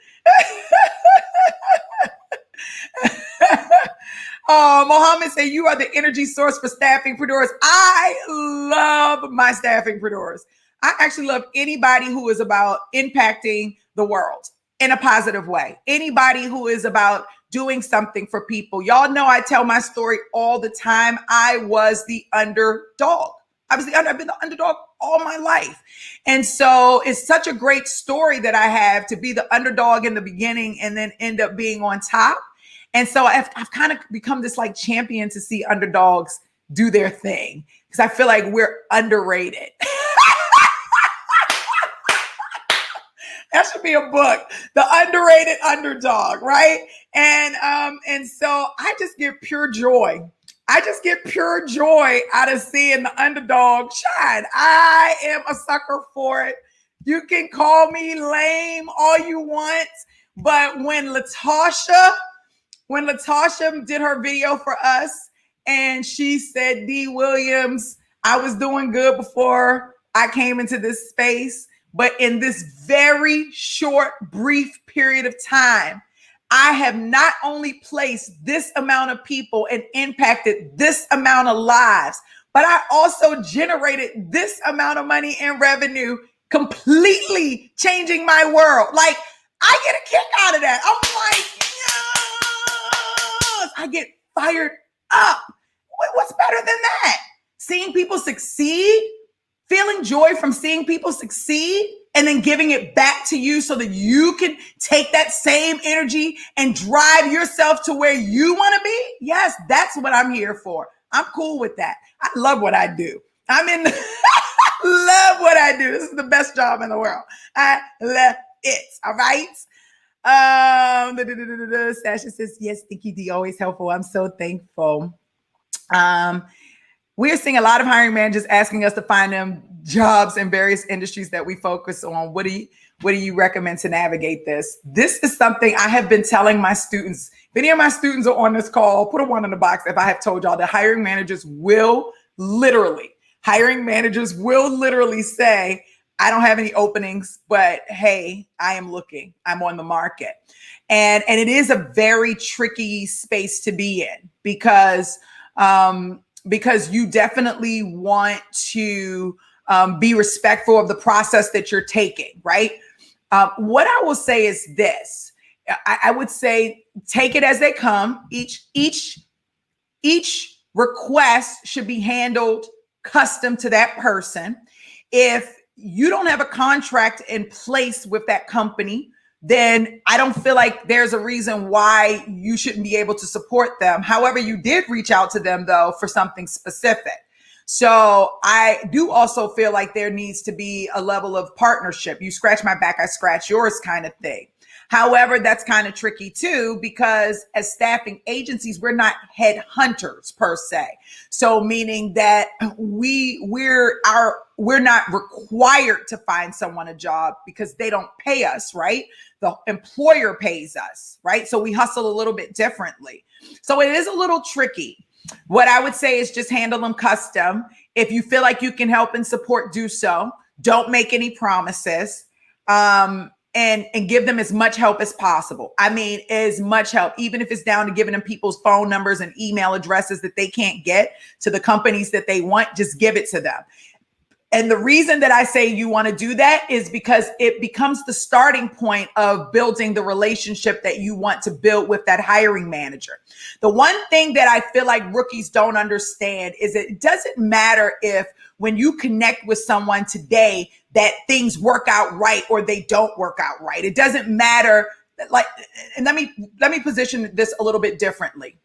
Mohammed said, you are the energy source for staffingpreneurs. I love my staffingpreneurs. I actually love anybody who is about impacting the world in a positive way. Anybody who is about doing something for people. Y'all know I tell my story all the time. I was the underdog. I've been the underdog all my life. And so it's such a great story that I have to be the underdog in the beginning and then end up being on top. And so I've kind of become this like champion to see underdogs do their thing because I feel like we're underrated. That should be a book, The Underrated Underdog, right? And so I just get pure joy. I just get pure joy out of seeing the underdog shine. I am a sucker for it. You can call me lame all you want, but when Latasha did her video for us and she said, D. Williams, I was doing good before I came into this space. But in this very short, brief period of time, I have not only placed this amount of people and impacted this amount of lives, but I also generated this amount of money in revenue, completely changing my world. Like, I get a kick out of that. I'm like, yes! I get fired up. What's better than that? Seeing people succeed, feeling joy from seeing people succeed and then giving it back to you so that you can take that same energy and drive yourself to where you want to be. Yes, that's what I'm here for. I'm cool with that. I love what I do. Love what I do. This is the best job in the world. I love it. All right. Sasha says, yes, Thinky D, always helpful. I'm so thankful. We are seeing a lot of hiring managers asking us to find them jobs in various industries that we focus on. What do you recommend to navigate this? This is something I have been telling my students. If any of my students are on this call, put a 1 in the box if I have told y'all that hiring managers will literally say, I don't have any openings, but hey, I am looking. I'm on the market. And it is a very tricky space to be in because you definitely want to be respectful of the process that you're taking, right? What I will say is this. I would say take it as they come. Each request should be handled custom to that person. If you don't have a contract in place with that company, then I don't feel like there's a reason why you shouldn't be able to support them. However, you did reach out to them though for something specific. So I do also feel like there needs to be a level of partnership. You scratch my back, I scratch yours kind of thing. However, that's kind of tricky too, because as staffing agencies, we're not headhunters per se. So meaning that we're not required to find someone a job because they don't pay us, right? The employer pays us, right? So we hustle a little bit differently. So it is a little tricky. What I would say is just handle them custom. If you feel like you can help and support, do so. Don't make any promises. And give them as much help as possible. I mean, as much help, even if it's down to giving them people's phone numbers and email addresses that they can't get to the companies that they want, just give it to them. And the reason that I say you want to do that is because it becomes the starting point of building the relationship that you want to build with that hiring manager. The one thing that I feel like rookies don't understand is it doesn't matter if when you connect with someone today that things work out right or they don't work out right. It doesn't matter. Like, and let me position this a little bit differently.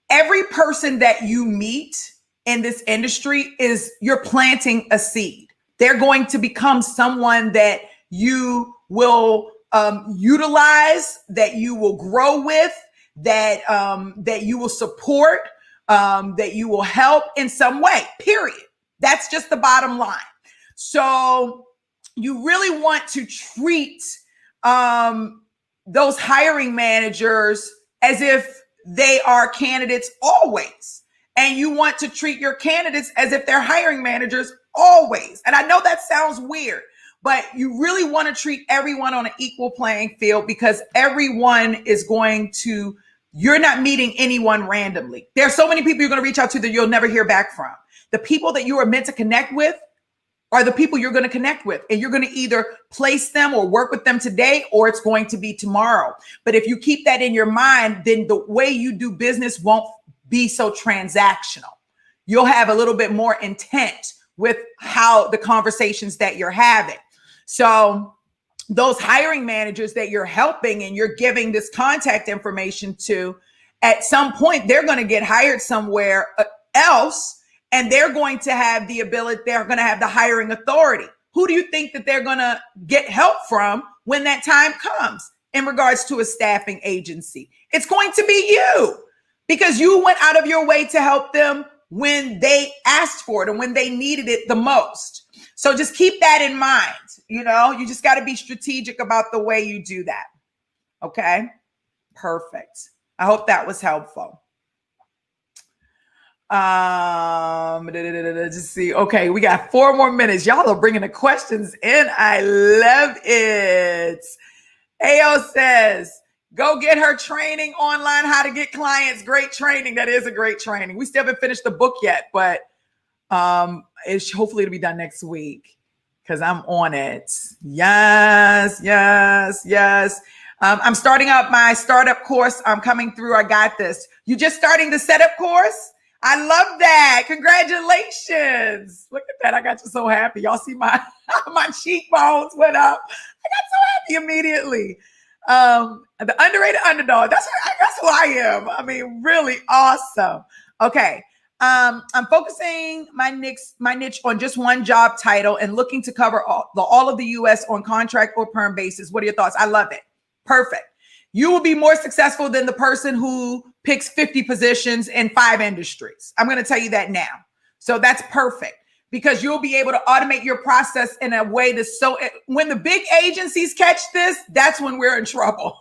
Every person that you meet in this industry is you're planting a seed. They're going to become someone that you will utilize, that you will grow with, that you will support, that you will help in some way, period. That's just the bottom line. So you really want to treat those hiring managers as if they are candidates always. And you want to treat your candidates as if they're hiring managers always. And I know that sounds weird, but you really want to treat everyone on an equal playing field, because everyone is going to, you're not meeting anyone randomly. There are so many people you're going to reach out to that you'll never hear back from. The people that you are meant to connect with are the people you're going to connect with, and you're going to either place them or work with them today, or it's going to be tomorrow. But if you keep that in your mind, then the way you do business won't be so transactional. You'll have a little bit more intent with how the conversations that you're having. So those hiring managers that you're helping and you're giving this contact information to, at some point, they're going to get hired somewhere else, and they're going to have the ability, they're going to have the hiring authority. Who do you think that they're going to get help from when that time comes in regards to a staffing agency? It's going to be you, because you went out of your way to help them when they asked for it and when they needed it the most. So just keep that in mind. You know, you just got to be strategic about the way you do that. Okay, perfect. I hope that was helpful. Just see. Okay, we got 4 more minutes. Y'all are bringing the questions in. I love it. AO says, go get her training online, how to get clients. Great training. That is a great training. We still haven't finished the book yet, but hopefully it'll be done next week, because I'm on it. Yes. I'm starting up my startup course. I'm coming through. I got this. You just starting the setup course? I love that. Congratulations. Look at that. I got you so happy. Y'all see my cheekbones went up. I got so happy immediately. The underrated underdog. That's who I am. I mean, really awesome. Okay. I'm focusing my niche on just one job title and looking to cover all of the U.S. on contract or perm basis. What are your thoughts? I love it. Perfect. You will be more successful than the person who picks 50 positions in 5 industries. I'm going to tell you that now. So that's perfect, because you'll be able to automate your process in a way that's so, when the big agencies catch this, that's when we're in trouble.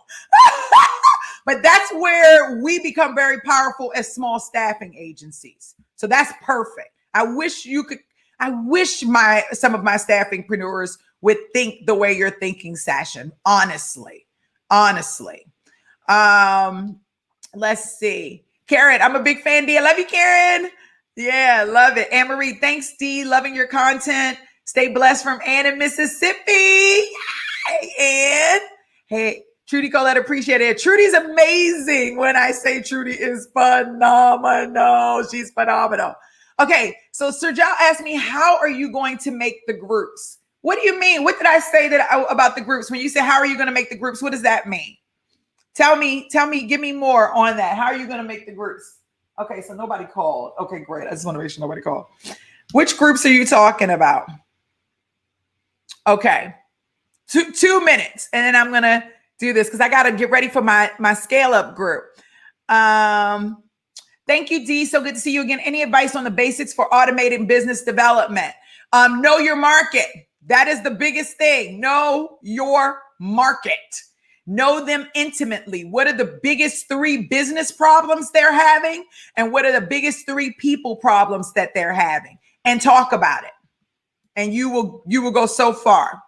But that's where we become very powerful as small staffing agencies. So that's perfect. I wish some of my staffingpreneurs would think the way you're thinking, Sasha. Honestly. Let's see. Karen, I'm a big fan, D. I love you, Karen. Yeah, love it. Anne-Marie, thanks, D. Loving your content. Stay blessed from Ann in Mississippi. Hey, Ann. Hey, Trudy Colette, appreciate it. Trudy's amazing. When I say Trudy is phenomenal, she's phenomenal. Okay, so Sir Joe asked me, how are you going to make the groups? What do you mean? What did I say about the groups? When you say, how are you going to make the groups? What does that mean? Tell me, give me more on that. How are you going to make the groups? Okay, so nobody called. Okay, great. I just want to make sure nobody called. Which groups are you talking about? Okay, 2 minutes. And then I'm going to do this because I got to get ready for my scale up group. Thank you, Dee. So good to see you again. Any advice on the basics for automating business development? Know your market. That is the biggest thing. Know your market. Know them intimately. What are the biggest 3 business problems they're having? And what are the biggest 3 people problems that they're having? And talk about it. And you will go so far.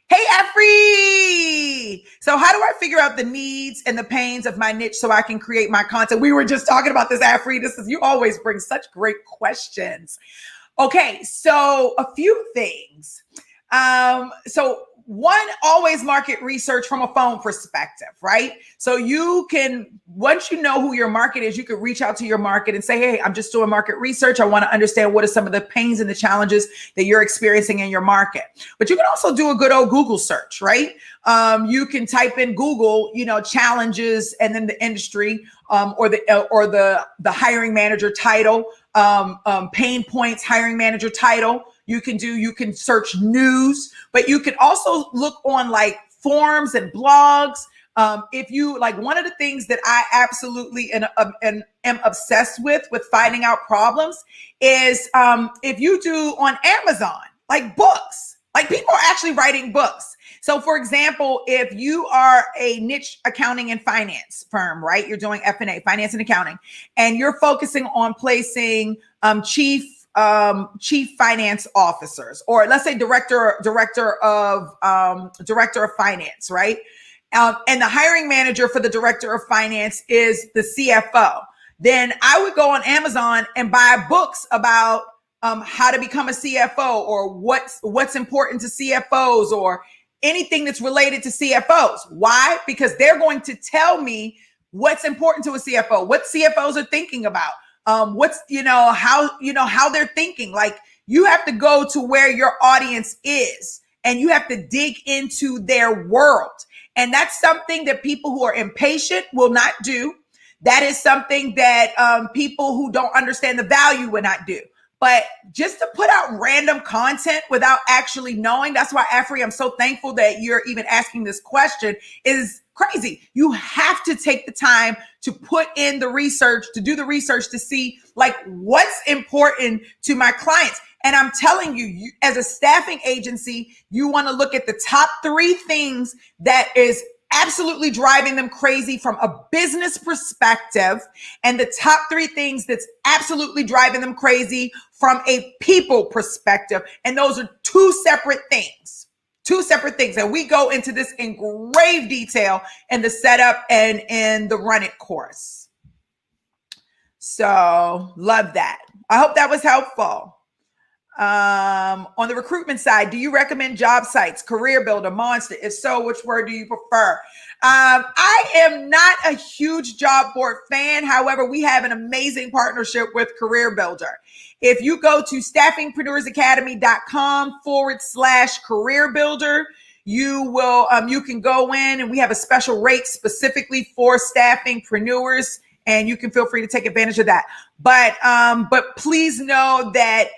Hey, Afri. So how do I figure out the needs and the pains of my niche so I can create my content? We were just talking about this, Afri. You always bring such great questions. Okay, so a few things. So one, always market research from a phone perspective, right? So you can, once you know who your market is, you can reach out to your market and say, hey, I'm just doing market research. I want to understand what are some of the pains and the challenges that you're experiencing in your market. But you can also do a good old Google search, right? You can type in Google, challenges and then the industry, or the hiring manager title, pain points, hiring manager title. You can search news, but you can also look on like forums and blogs. If you like, one of the things that I absolutely am obsessed with finding out problems is if you do on Amazon, like books, like people are actually writing books. So for example, if you are a niche accounting and finance firm, right? You're doing F&A, finance and accounting, and you're focusing on placing chief finance officers, or let's say director of finance, right? And the hiring manager for the director of finance is the CFO. Then I would go on Amazon and buy books about how to become a CFO, or what's important to CFOs, or anything that's related to CFOs. Why? Because they're going to tell me what's important to a CFO, what CFOs are thinking about. How they're thinking. Like, you have to go to where your audience is and you have to dig into their world. And that's something that people who are impatient will not do. That is something that people who don't understand the value will not do. But just to put out random content without actually knowing, that's why, Afri, I'm so thankful that you're even asking this question, is crazy. You have to take the time to put in the research, to do the research, to see like what's important to my clients. And I'm telling you, as a staffing agency, you want to look at the top 3 things that is absolutely driving them crazy from a business perspective, and the top 3 things that's absolutely driving them crazy from a people perspective. And those are 2 separate things. And we go into this in grave detail in the setup and in the Run It course. So love that. I hope that was helpful. On the recruitment side, do you recommend job sites, Career Builder, Monster? If so, which word do you prefer? I am not a huge job board fan. However, we have an amazing partnership with Career Builder. If you go to staffingpreneursacademy.com/career builder, you can go in, and we have a special rate specifically for staffingpreneurs, and you can feel free to take advantage of that. But please know that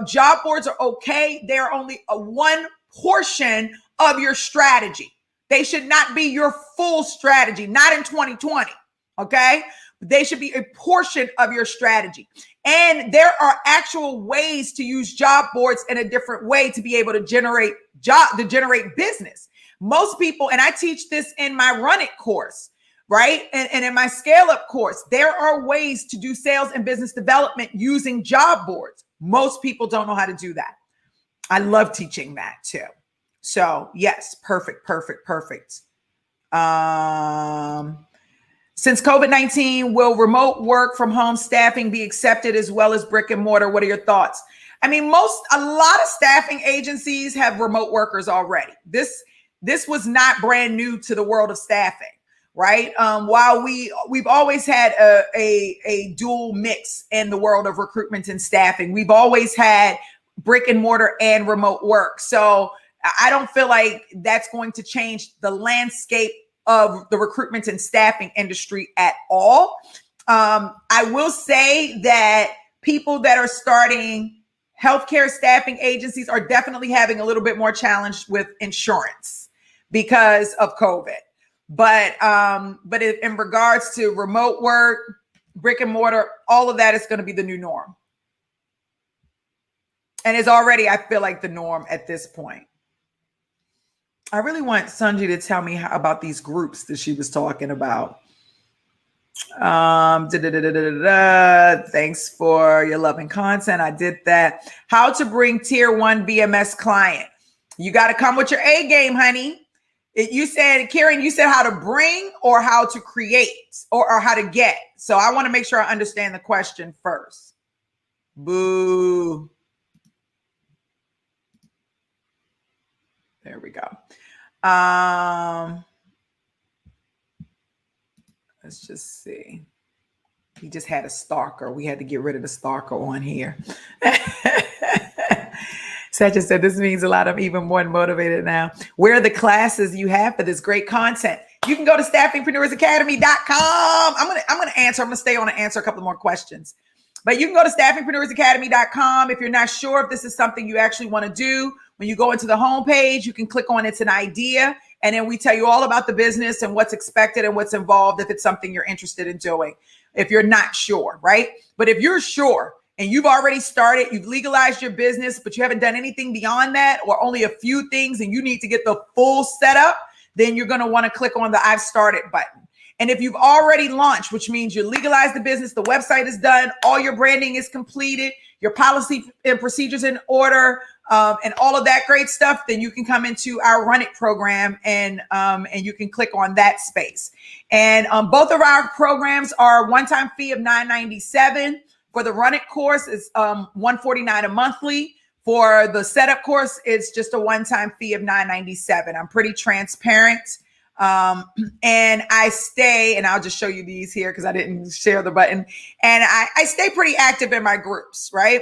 job boards are okay. They're only one portion of your strategy. They should not be your full strategy, not in 2020. Okay. They should be a portion of your strategy. And there are actual ways to use job boards in a different way to be able to generate business. Most people, and I teach this in my Run It course, right? And in my Scale Up course, there are ways to do sales and business development using job boards. Most people don't know how to do that. I love teaching that too. So yes, perfect. Since COVID-19, will remote work from home staffing be accepted as well as brick and mortar? What are your thoughts? I mean, a lot of staffing agencies have remote workers already. This was not brand new to the world of staffing, right? While we've always had a dual mix in the world of recruitment and staffing, we've always had brick and mortar and remote work. So I don't feel like that's going to change the landscape of the recruitment and staffing industry at all. I will say that people that are starting healthcare staffing agencies are definitely having a little bit more challenge with insurance because of COVID. But in regards to remote work, brick and mortar, all of that is going to be the new norm. And it's already, I feel like, the norm at this point. I really want Sanji to tell me about these groups that she was talking about. Thanks for your love and content. I did that. How to bring tier 1 VMS client. You got to come with your A game, honey. You said, Karen, you said how to bring or how to create or how to get. So I want to make sure I understand the question first. Boo. There we go. Let's just see. He just had a stalker. We had to get rid of the stalker on here. Satcha said, this means a lot. I'm even more motivated now. Where are the classes you have for this great content? You can go to staffingpreneursacademy.com. I'm gonna answer. I'm gonna stay on and answer a couple more questions. But you can go to staffingpreneursacademy.com. If you're not sure if this is something you actually want to do, when you go into the homepage, you can click on it's an idea. And then we tell you all about the business and what's expected and what's involved if it's something you're interested in doing. If you're not sure, right? But if you're sure and you've already started, you've legalized your business, but you haven't done anything beyond that or only a few things and you need to get the full setup, then you're going to want to click on the I've started button. And if you've already launched, which means you legalized the business, the website is done, all your branding is completed, your policy and procedures in order, and all of that great stuff, then you can come into our Run It program and you can click on that space. And both of our programs are a one-time fee of $997. For the Run It course, it's $149 a monthly. For the setup course, it's just a one-time fee of $997. I'm pretty transparent. And I stay, and I'll just show you these here because I didn't share the button. And I stay pretty active in my groups, right?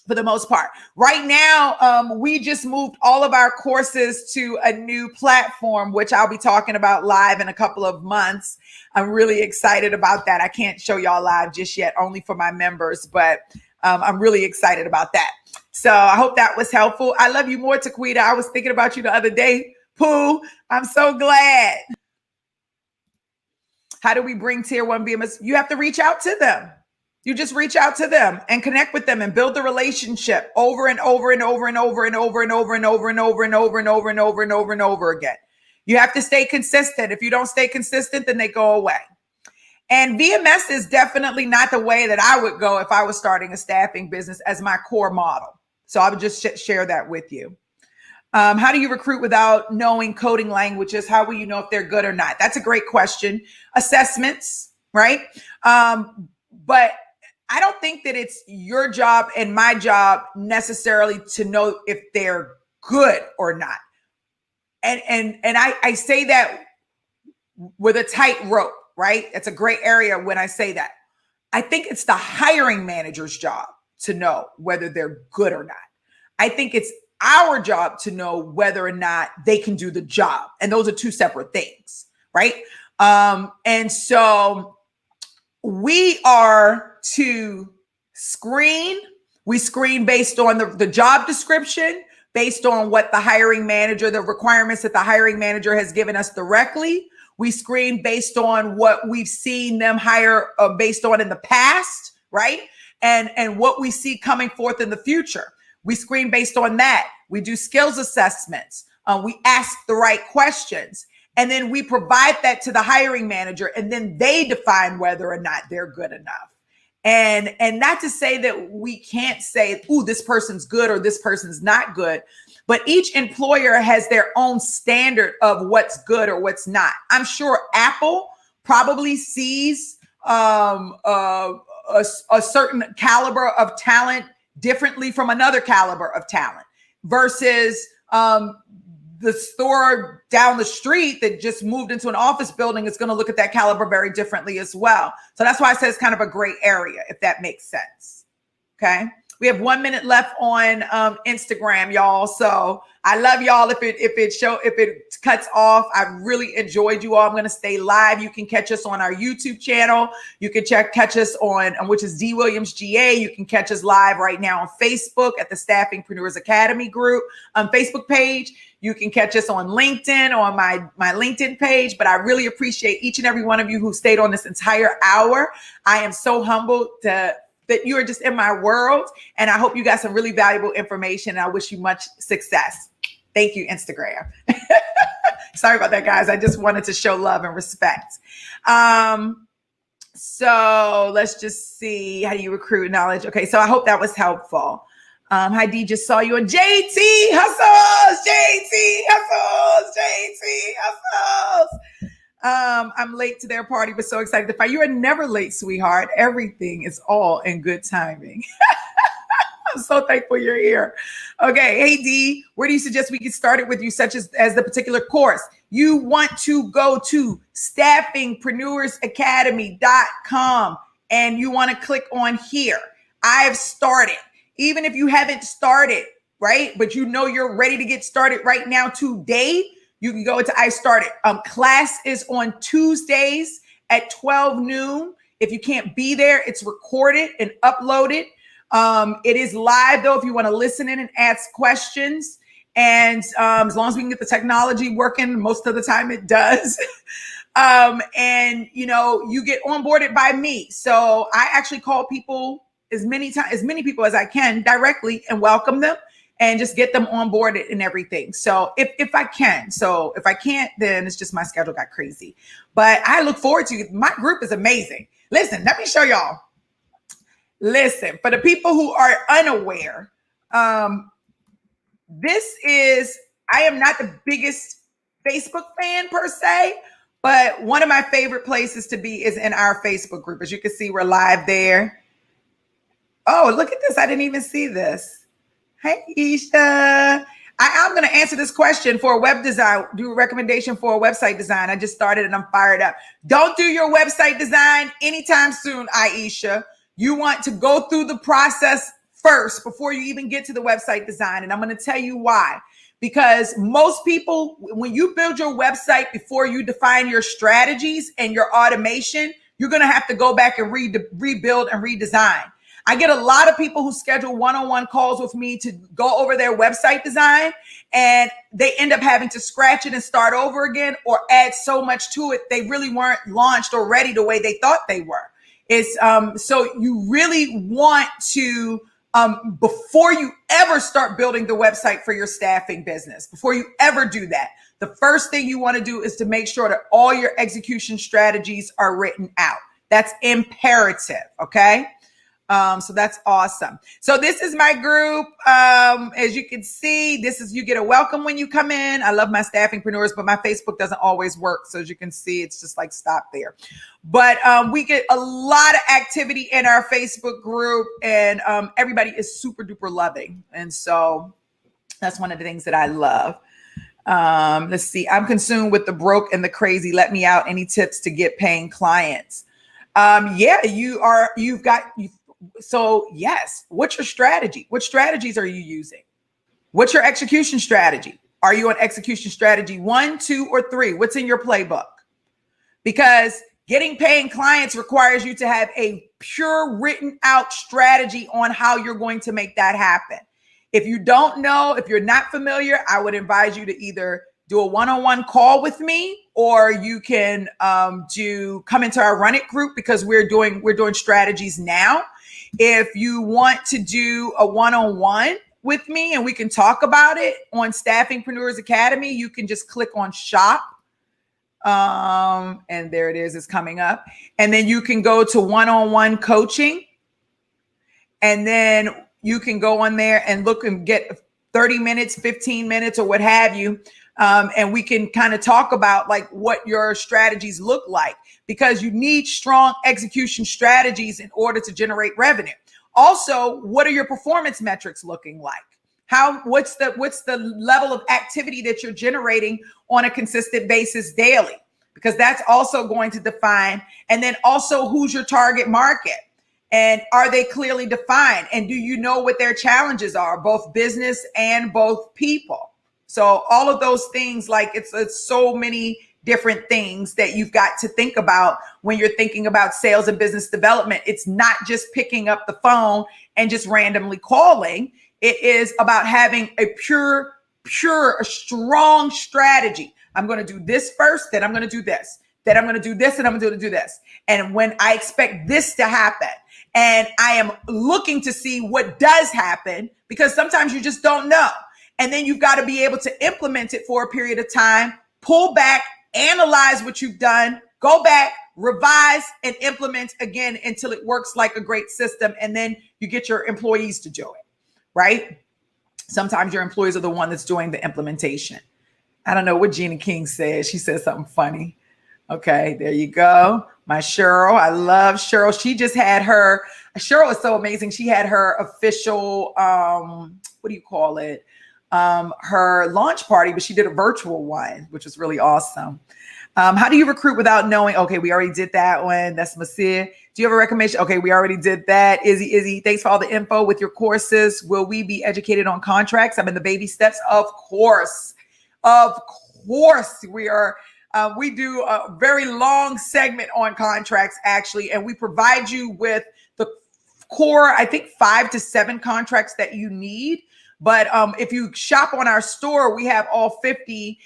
For the most part. Right now, we just moved all of our courses to a new platform, which I'll be talking about live in a couple of months. I'm really excited about that. I can't show y'all live just yet, only for my members, but I'm really excited about that. So I hope that was helpful. I love you more, Taquita. I was thinking about you the other day. Pooh, I'm so glad. How do we bring tier 1 VMS? You have to reach out to them. You just reach out to them and connect with them and build the relationship over and over and over and over and over and over and over and over and over and over and over and over and over again. You have to stay consistent. If you don't stay consistent, then they go away. And VMS is definitely not the way that I would go if I was starting a staffing business as my core model. So I would just share that with you. How do you recruit without knowing coding languages? How will you know if they're good or not? That's a great question. Assessments, right? But I don't think that it's your job and my job necessarily to know if they're good or not. And I say that with a tight rope, right? It's a gray area when I say that. I think it's the hiring manager's job to know whether they're good or not. I think it's our job to know whether or not they can do the job. And those are two separate things, right? And so we are to screen. We screen based on the job description, based on what the hiring manager, the requirements that the hiring manager has given us directly. We screen based on what we've seen them hire based on in the past, right? And what we see coming forth in the future. We screen based on that. We do skills assessments. We ask the right questions. And then we provide that to the hiring manager, and then they define whether or not they're good enough. And not to say that we can't say, ooh, this person's good or this person's not good, but each employer has their own standard of what's good or what's not. I'm sure Apple probably sees a certain caliber of talent differently from another caliber of talent versus the store down the street that just moved into an office building is going to look at that caliber very differently as well. So that's why I say it's kind of a gray area, if that makes sense. Okay. We have 1 minute left on Instagram, y'all. So I love y'all. If it cuts off, I really enjoyed you all. I'm going to stay live. You can catch us on our YouTube channel. You can catch us on, which is D Williams GA. You can catch us live right now on Facebook at the Staffingpreneurs Academy group Facebook page. You can catch us on LinkedIn, on my LinkedIn page. But I really appreciate each and every one of you who stayed on this entire hour. I am so humbled that you are just in my world. And I hope you got some really valuable information. I wish you much success. Thank you, Instagram. Sorry about that, guys. I just wanted to show love and respect. So let's just see. How do you recruit knowledge? Okay, so I hope that was helpful. Hi, D, just saw you on JT Hustles. JT Hustles. JT Hustles. I'm late to their party, but so excited to find you. Are never late, sweetheart. Everything is all in good timing. I'm so thankful you're here. Okay. Hey, D, where do you suggest we get started with you, such as the particular course? You want to go to staffingpreneursacademy.com and you want to click on here. I've started. Even if you haven't started, right? But you know you're ready to get started right now today, you can go into I started. Class is on Tuesdays at 12 noon. If you can't be there, it's recorded and uploaded. It is live, though, if you want to listen in and ask questions. And as long as we can get the technology working, most of the time it does. And, you get onboarded by me. So I actually call people as many people as I can directly and welcome them and just get them onboarded and everything. So if I can, so if I can't, then it's just my schedule got crazy. But I look forward to it. My group is amazing. Listen, let me show y'all. Listen, for the people who are unaware, I am not the biggest Facebook fan per se, but one of my favorite places to be is in our Facebook group. As you can see, we're live there. Oh, look at this. I didn't even see this. Hey, Isha. I'm going to answer this question for a web design, do a recommendation for a website design. I just started and I'm fired up. Don't do your website design anytime soon, Aisha. You want to go through the process first before you even get to the website design. And I'm going to tell you why. Because most people, when you build your website before you define your strategies and your automation, you're going to have to go back and rebuild and redesign. I get a lot of people who schedule one-on-one calls with me to go over their website design, and they end up having to scratch it and start over again or add so much to it. They really weren't launched or ready the way they thought they were. So you really want to, before you ever start building the website for your staffing business, before you ever do that, the first thing you want to do is to make sure that all your execution strategies are written out. That's imperative. Okay. So that's awesome. So this is my group. As you can see, you get a welcome when you come in. I love my Staffingpreneurs, but my Facebook doesn't always work. So as you can see, it's just like stop there. But we get a lot of activity in our Facebook group, and everybody is super duper loving. And so that's one of the things that I love. Let's see. I'm consumed with the broke and the crazy. Let me out. Any tips to get paying clients? So yes, what's your strategy? What strategies are you using? What's your execution strategy? Are you on execution strategy 1, 2, or 3? What's in your playbook? Because getting paying clients requires you to have a pure written out strategy on how you're going to make that happen. If you don't know, if you're not familiar, I would advise you to either do a one-on-one call with me, or you can come into our Run It group, because we're doing strategies now. If you want to do a one-on-one with me and we can talk about it on Staffingpreneurs Academy, you can just click on shop. And there it is, it's coming up. And then you can go to one-on-one coaching. And then you can go on there and look and get 30 minutes, 15 minutes, or what have you. And we can kind of talk about like what your strategies look like, because you need strong execution strategies in order to generate revenue. Also, what are your performance metrics looking like? What's the level of activity that you're generating on a consistent basis daily? Because that's also going to define, and then also who's your target market. And are they clearly defined? And do you know what their challenges are, both business and both people? So all of those things, like it's so many different things that you've got to think about when you're thinking about sales and business development. It's not just picking up the phone and just randomly calling. It is about having a a strong strategy. I'm going to do this first, then I'm going to do this, then I'm going to do this, and I'm going to do this. And when I expect this to happen, and I am looking to see what does happen, because sometimes you just don't know. And then you've got to be able to implement it for a period of time, pull back, analyze what you've done, go back, revise, and implement again until it works like a great system. And then you get your employees to do it, right? Sometimes your employees are the one that's doing the implementation. I don't know what Gina King said. She said something funny. Okay, there you go. My Cheryl. I love Cheryl. She just had Cheryl is so amazing. She had her official, what do you call it? Her launch party, but she did a virtual one, which was really awesome. How do you recruit without knowing? Okay, we already did that one. That's Masir. Do you have a recommendation? Okay, we already did that. Izzy, thanks for all the info with your courses. Will we be educated on contracts? I'm in the baby steps. Of course we are. We do a very long segment on contracts, actually, and we provide you with the core, I think 5 to 7 contracts that you need. But if you shop on our store, we have all 50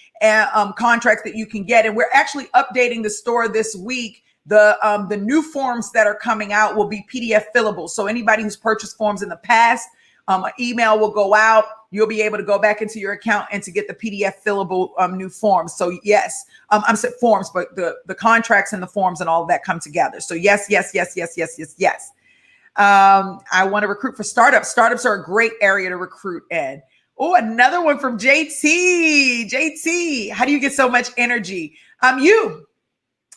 contracts that you can get. And we're actually updating the store this week. The new forms that are coming out will be PDF fillable. So anybody who's purchased forms in the past, an email will go out. You'll be able to go back into your account and to get the PDF fillable new forms. So yes, I'm saying forms, but the contracts and the forms and all of that come together. So yes. I want to recruit for startups. Startups are a great area to recruit in. Oh, another one from JT. JT, how do you get so much energy? You.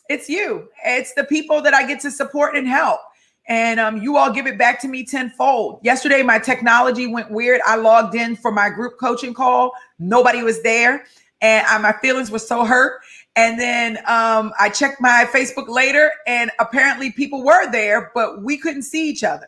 It's you. It's the people that I get to support and help. And you all give it back to me tenfold. Yesterday, my technology went weird. I logged in for my group coaching call. Nobody was there. And my feelings were so hurt. And then I checked my Facebook later, and apparently people were there, but we couldn't see each other.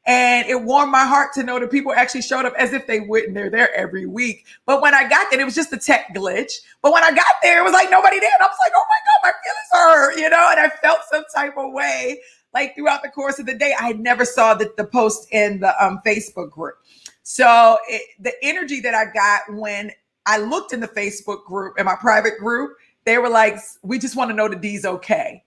And it warmed my heart to know that people actually showed up as if they wouldn't. They're there every week. But when I got there, it was just a tech glitch. But when I got there, it was like nobody there. And I was like, oh my God, my feelings are hurt, and I felt some type of way. Like throughout the course of the day, I never saw the post in the Facebook group. So the energy that I got when I looked in the Facebook group, in my private group, they were like, we just want to know that D's okay.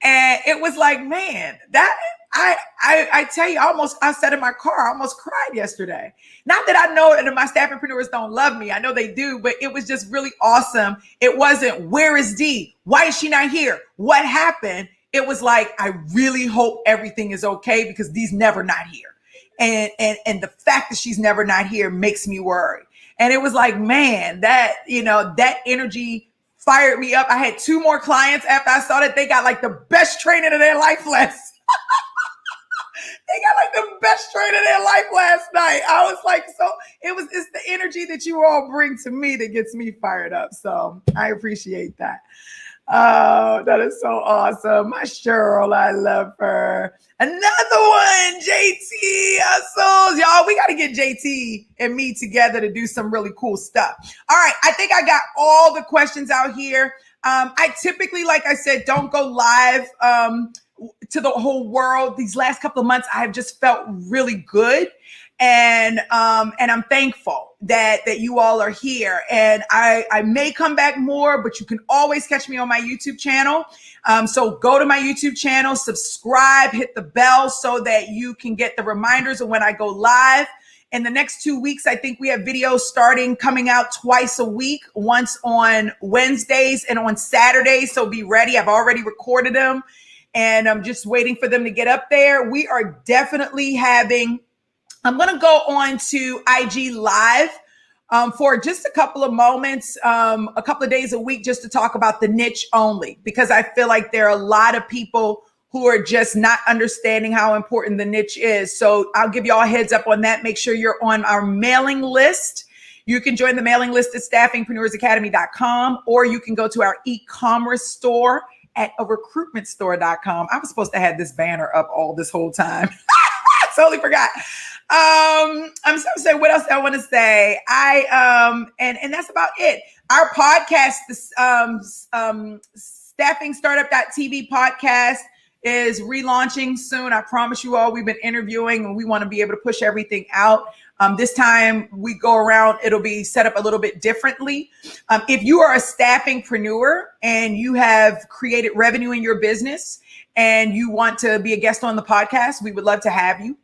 And it was like, man, that I tell you, I sat in my car, I almost cried yesterday. Not that I know that my Staffingpreneurs don't love me. I know they do, but it was just really awesome. It wasn't, where is D? Why is she not here? What happened? It was like, I really hope everything is okay because D's never not here. And the fact that she's never not here makes me worry. And it was like, man, that energy fired me up. I had 2 more clients after I saw that. They got like the best training of their life last. They got like the best training of their life last night. I was like, it's the energy that you all bring to me that gets me fired up. So I appreciate that. Oh, that is so awesome. My Cheryl, I love her. Another one, JT. So y'all, we got to get JT and me together to do some really cool stuff. All right. I think I got all the questions out here. I typically, like I said, don't go live to the whole world. These last couple of months, I have just felt really good. And I'm thankful that you all are here. And I may come back more, but you can always catch me on my YouTube channel. So go to my YouTube channel, subscribe, hit the bell so that you can get the reminders of when I go live. In the next 2 weeks, I think we have videos coming out twice a week, once on Wednesdays and on Saturdays. So be ready. I've already recorded them and I'm just waiting for them to get up there. We are definitely I'm going to go on to IG Live for just a couple of moments, a couple of days a week, just to talk about the niche only, because I feel like there are a lot of people who are just not understanding how important the niche is. So I'll give you all a heads up on that. Make sure you're on our mailing list. You can join the mailing list at staffingpreneursacademy.com, or you can go to our e-commerce store at recruitmentstore.com. I was supposed to have this banner up all this whole time. Totally forgot. I'm so sorry. What else do I want to say? And that's about it. Our podcast, this Staffing Startup.tv podcast is relaunching soon. I promise you all, we've been interviewing and we want to be able to push everything out. This time we go around, it'll be set up a little bit differently. If you are a staffingpreneur and you have created revenue in your business and you want to be a guest on the podcast, we would love to have you.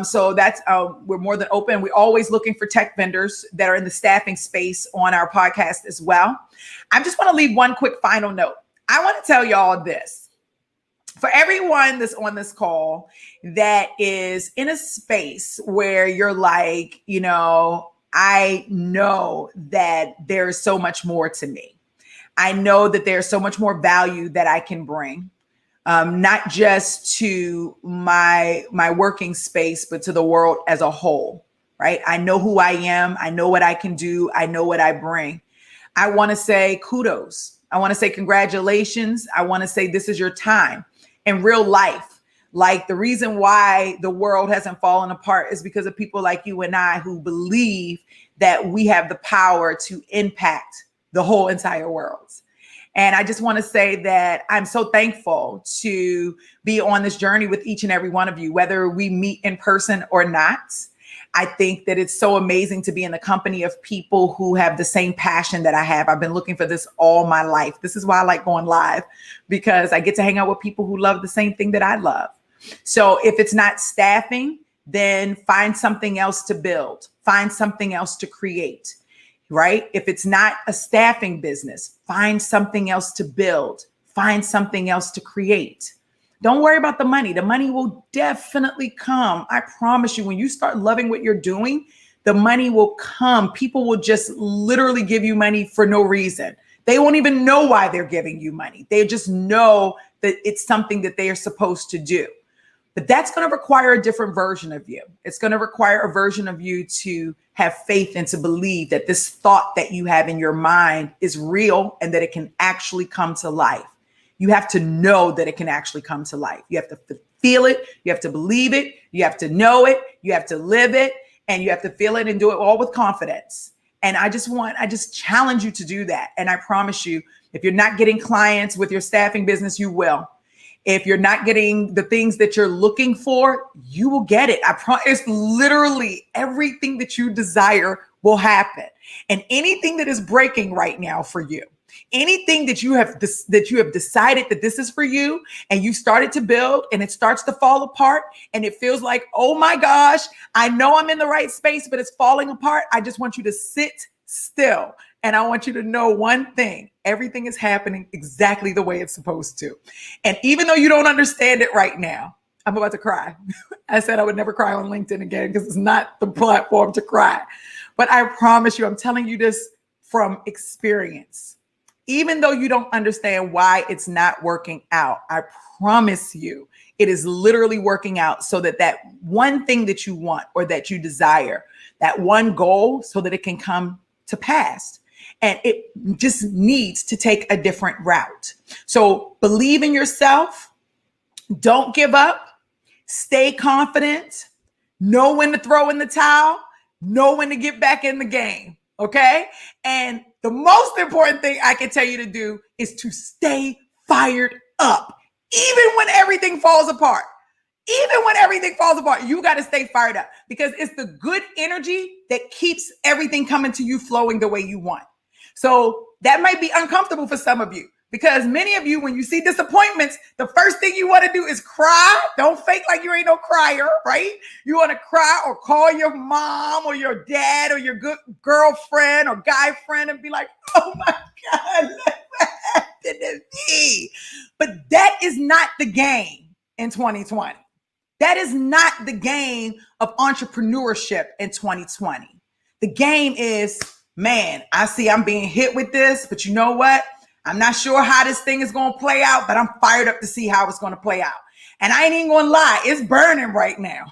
So that's, we're more than open. We're always looking for tech vendors that are in the staffing space on our podcast as well. I just want to leave one quick final note. I want to tell y'all this. For everyone that's on this call that is in a space where you're like, you know, I know that there's so much more to me. I know that there's so much more value that I can bring, not just to my working space, but to the world as a whole, right? I know who I am. I know what I can do. I know what I bring. I want to say kudos. I want to say congratulations. I want to say this is your time. In real life, like the reason why the world hasn't fallen apart is because of people like you and I who believe that we have the power to impact the whole entire world. And I just want to say that I'm so thankful to be on this journey with each and every one of you, whether we meet in person or not. I think that it's so amazing to be in the company of people who have the same passion that I have. I've been looking for this all my life. This is why I like going live, because I get to hang out with people who love the same thing that I love. So if it's not staffing, then find something else to build, find something else to create, right? If it's not a staffing business, find something else to build, find something else to create. Don't worry about the money. The money will definitely come. I promise you, when you start loving what you're doing, the money will come. People will just literally give you money for no reason. They won't even know why they're giving you money. They just know that it's something that they are supposed to do. But that's going to require a different version of you. It's going to require a version of you to have faith and to believe that this thought that you have in your mind is real and that it can actually come to life. You have to know that it can actually come to life. You have to feel it. You have to believe it. You have to know it. You have to live it, and you have to feel it and do it all with confidence. And I just challenge you to do that. And I promise you, if you're not getting clients with your staffing business, you will. If you're not getting the things that you're looking for, you will get it. I promise. It's literally everything that you desire will happen. And anything that is breaking right now for you, anything that you have decided that this is for you and you started to build and it starts to fall apart and it feels like, oh my gosh, I know I'm in the right space, but it's falling apart. I just want you to sit still. And I want you to know one thing: everything is happening exactly the way it's supposed to. And even though you don't understand it right now, I'm about to cry. I said I would never cry on LinkedIn again because it's not the platform to cry. But I promise you, I'm telling you this from experience. Even though you don't understand why it's not working out, I promise you, it is literally working out so that that one thing that you want or that you desire, that one goal, so that it can come to pass. And it just needs to take a different route. So believe in yourself. Don't give up. Stay confident. Know when to throw in the towel. Know when to get back in the game. Okay? And the most important thing I can tell you to do is to stay fired up. Even when everything falls apart. Even when everything falls apart, you got to stay fired up, because it's the good energy that keeps everything coming to you, flowing the way you want. So that might be uncomfortable for some of you, because many of you, when you see disappointments, the first thing you want to do is cry. Don't fake like you ain't no crier, right? You want to cry or call your mom or your dad or your good girlfriend or guy friend and be like, oh my God, what happened to me? But that is not the game in 2020. That is not the game of entrepreneurship in 2020. The game is, man, I see I'm being hit with this, but you know what? I'm not sure how this thing is going to play out, but I'm fired up to see how it's going to play out. And I ain't even going to lie, it's burning right now.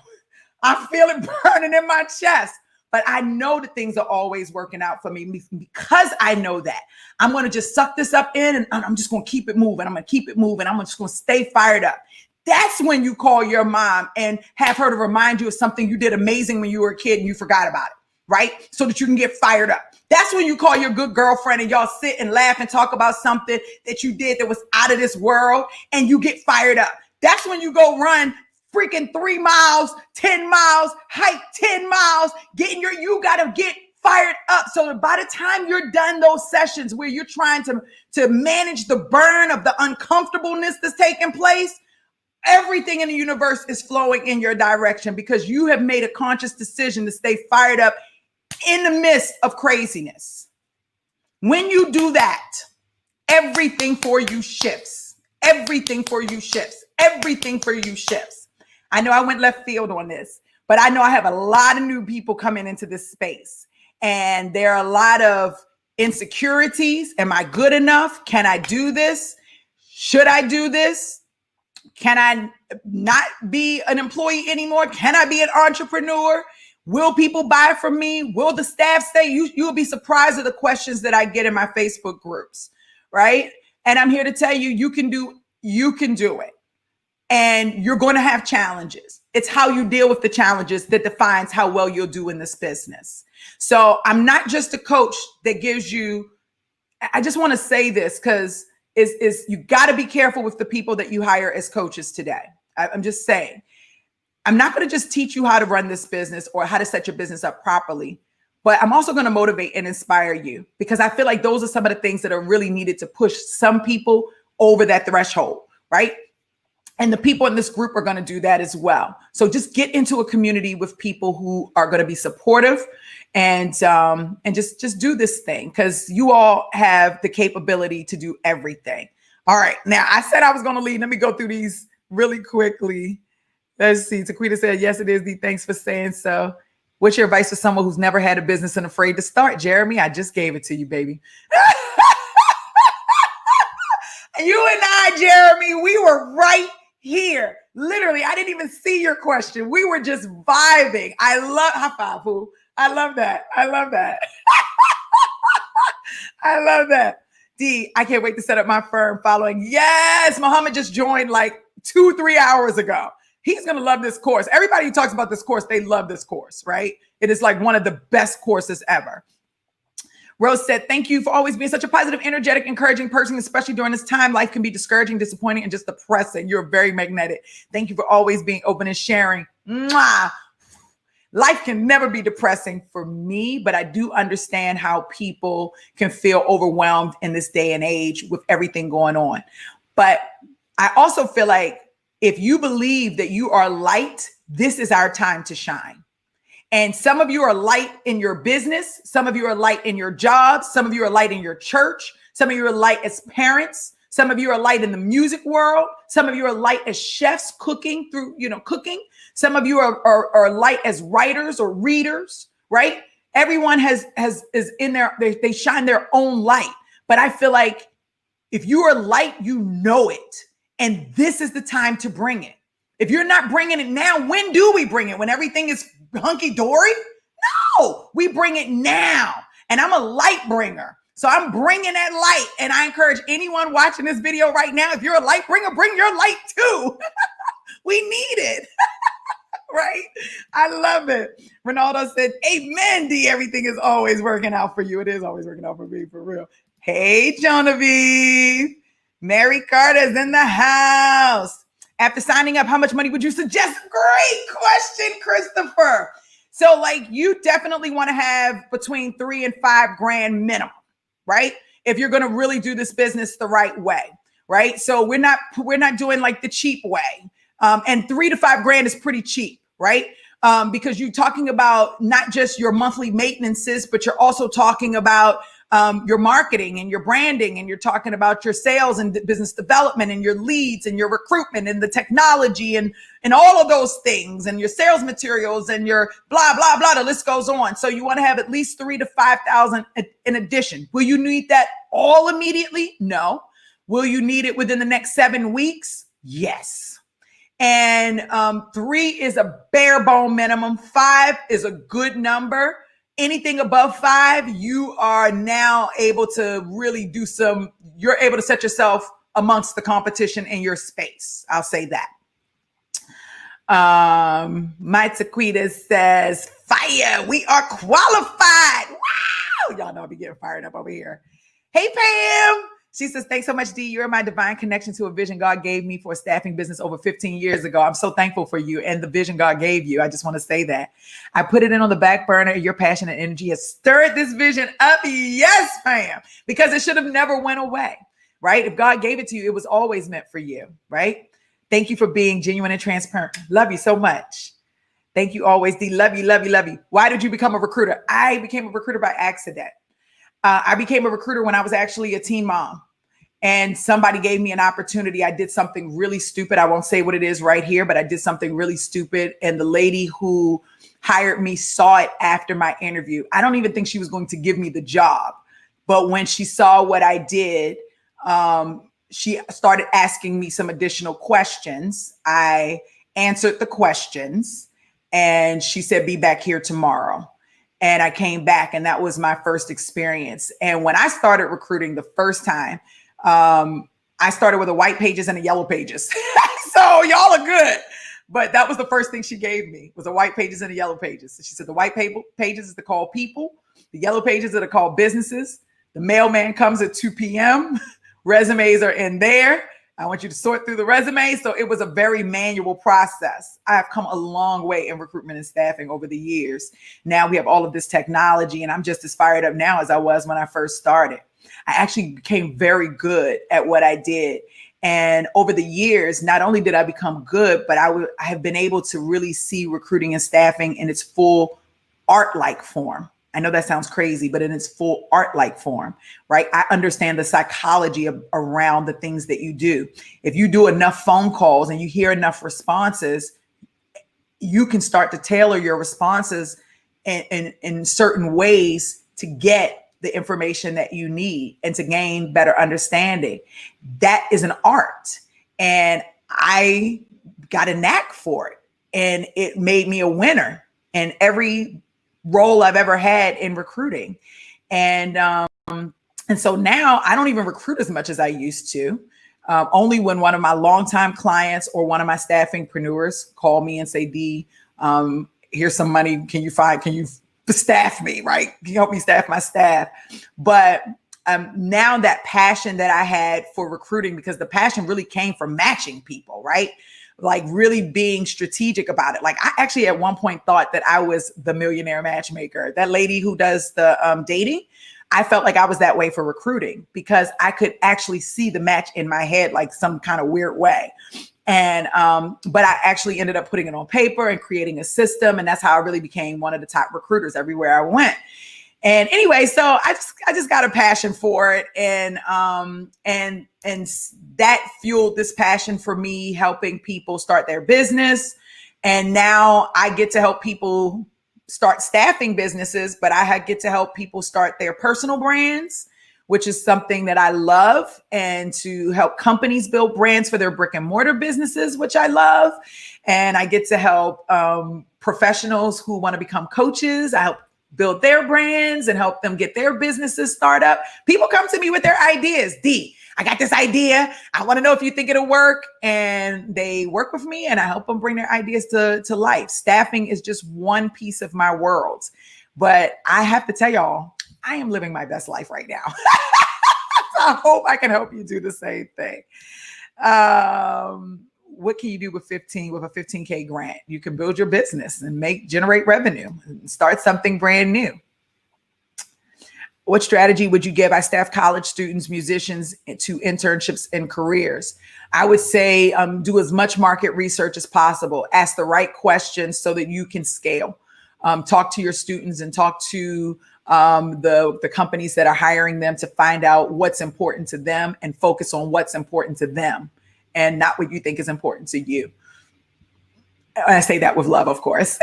I feel it burning in my chest, but I know that things are always working out for me. Because I know that, I'm going to just suck this up in, and I'm just going to keep it moving. I'm going to keep it moving. I'm just going to stay fired up. That's when you call your mom and have her to remind you of something you did amazing when you were a kid and you forgot about it, right? So that you can get fired up. That's when you call your good girlfriend and y'all sit and laugh and talk about something that you did that was out of this world and you get fired up. That's when you go run freaking 3 miles, 10 miles, hike 10 miles, you got to get fired up. So that by the time you're done those sessions where you're trying to manage the burn of the uncomfortableness that's taking place, everything in the universe is flowing in your direction because you have made a conscious decision to stay fired up in the midst of craziness. When you do that, everything for you shifts. Everything for you shifts. Everything for you shifts. I know I went left field on this, but I know I have a lot of new people coming into this space. And there are a lot of insecurities. Am I good enough? Can I do this? Should I do this? Can I not be an employee anymore? Can I be an entrepreneur? Will people buy from me? Will the staff stay? You'll be surprised at the questions that I get in my Facebook groups, right? And I'm here to tell you, you can do it. And you're going to have challenges. It's how you deal with the challenges that defines how well you'll do in this business. So I'm not just a coach that gives you, I just want to say this because is you got to be careful with the people that you hire as coaches today. I'm just saying, I'm not going to just teach you how to run this business or how to set your business up properly, but I'm also going to motivate and inspire you because I feel like those are some of the things that are really needed to push some people over that threshold, right? And the people in this group are going to do that as well. So just get into a community with people who are going to be supportive and just do this thing because you all have the capability to do everything. All right. Now, I said I was going to lead. Let me go through these really quickly. Let's see. Taquita said, yes, it is. Thanks for saying so. What's your advice for someone who's never had a business and afraid to start? Jeremy, I just gave it to you, baby. You and I, Jeremy, we were right here. Literally, I didn't even see your question. We were just vibing. I love, high five, Pooh. I love that. I love that. I love that. D, I can't wait to set up my firm following. Yes, Muhammad just joined like 2-3 hours ago. He's going to love this course. Everybody who talks about this course, they love this course, right? It is like one of the best courses ever. Rose said, thank you for always being such a positive, energetic, encouraging person, especially during this time. Life can be discouraging, disappointing, and just depressing. You're very magnetic. Thank you for always being open and sharing. Mwah. Life can never be depressing for me, but I do understand how people can feel overwhelmed in this day and age with everything going on. But I also feel like if you believe that you are light, this is our time to shine. And some of you are light in your business. Some of you are light in your jobs. Some of you are light in your church. Some of you are light as parents. Some of you are light in the music world. Some of you are light as chefs cooking through, cooking. Some of you are light as writers or readers, right? Everyone is in there. They shine their own light. But I feel like if you are light, you know it. And this is the time to bring it. If you're not bringing it now, when do we bring it? When everything is hunky-dory? No, we bring it now. And I'm a light bringer. So I'm bringing that light. And I encourage anyone watching this video right now, if you're a light bringer, bring your light too. We need it. Right? I love it. Ronaldo said, amen, D. Everything is always working out for you. It is always working out for me, for real. Hey, Genevieve. Mary Carter's in the house. After signing up, how much money would you suggest? Great question, Christopher. So you definitely want to have between $3,000 and $5,000 minimum, right? If you're going to really do this business the right way, right? So we're not doing the cheap way. And $3,000 to $5,000 is pretty cheap, right? Because you're talking about not just your monthly maintenances, but you're also talking about your marketing and your branding, and you're talking about your sales and business development and your leads and your recruitment and the technology and all of those things and your sales materials and your blah, blah, blah. The list goes on. So you want to have at least $3,000 to $5,000 in addition. Will you need that all immediately? No. Will you need it within the next 7 weeks? Yes. And 3 is a bare bone minimum. 5 is a good number. Anything above 5, you are now able to really you're able to set yourself amongst the competition in your space. I'll say that. My Taquita says, fire, we are qualified. Wow. Y'all know I'll be getting fired up over here. Hey, Pam. She says, thanks so much, D. You're my divine connection to a vision God gave me for a staffing business over 15 years ago. I'm so thankful for you and the vision God gave you. I just want to say that. I put it in on the back burner. Your passion and energy has stirred this vision up. Yes, Pam, because it should have never went away, right? If God gave it to you, it was always meant for you, right? Thank you for being genuine and transparent. Love you so much. Thank you always, D. Love you, love you, love you. Why did you become a recruiter? I became a recruiter by accident. I became a recruiter when I was actually a teen mom, and somebody gave me an opportunity. I did something really stupid. I won't say what it is right here, but I did something really stupid. And the lady who hired me saw it after my interview. I don't even think she was going to give me the job. But when she saw what I did, she started asking me some additional questions. I answered the questions, and she said, be back here tomorrow. And I came back, and that was my first experience. And when I started recruiting the first time, I started with a white pages and a yellow pages. So y'all are good. But that was the first thing she gave me, was a white pages and a yellow pages. So she said the white pages is to call people. The yellow pages are to call businesses. The mailman comes at 2 p.m. Resumes are in there. I want you to sort through the resumes. So it was a very manual process. I have come a long way in recruitment and staffing over the years. Now we have all of this technology, and I'm just as fired up now as I was when I first started. I actually became very good at what I did. And over the years, not only did I become good, but I have been able to really see recruiting and staffing in its full art-like form. I know that sounds crazy, but in its full art-like form, right? I understand the psychology around the things that you do. If you do enough phone calls and you hear enough responses, you can start to tailor your responses in certain ways to get the information that you need and to gain better understanding. That is an art. And I got a knack for it. And it made me a winner in every role I've ever had in recruiting. And so now I don't even recruit as much as I used to. Only when one of my longtime clients or one of my staffingpreneurs call me and say, D, here's some money. Can you staff me, right? Can you help me staff my staff? But now that passion that I had for recruiting, because the passion really came from matching people, right? Like really being strategic about it. Like I actually at one point thought that I was the millionaire matchmaker, that lady who does the dating. I felt like I was that way for recruiting because I could actually see the match in my head, like some kind of weird way. And, but I actually ended up putting it on paper and creating a system. And that's how I really became one of the top recruiters everywhere I went. And anyway, so I just got a passion for it. And that fueled this passion for me, helping people start their business. And now I get to help people start staffing businesses, but I get to help people start their personal brands, which is something that I love, and to help companies build brands for their brick and mortar businesses, which I love. And I get to help professionals who want to become coaches. I help build their brands and help them get their businesses start up. People come to me with their ideas. D, I got this idea. I want to know if you think it'll work. And they work with me and I help them bring their ideas to life. Staffing is just one piece of my world. But I have to tell y'all, I am living my best life right now. So I hope I can help you do the same thing. What can you do with a 15K grant? You can build your business and generate revenue and start something brand new. What strategy would you give? I staff college students, musicians to internships and careers. I would say do as much market research as possible. Ask the right questions so that you can scale. Talk to your students and talk to the companies that are hiring them to find out what's important to them and focus on what's important to them and not what you think is important to you. And I say that with love, of course.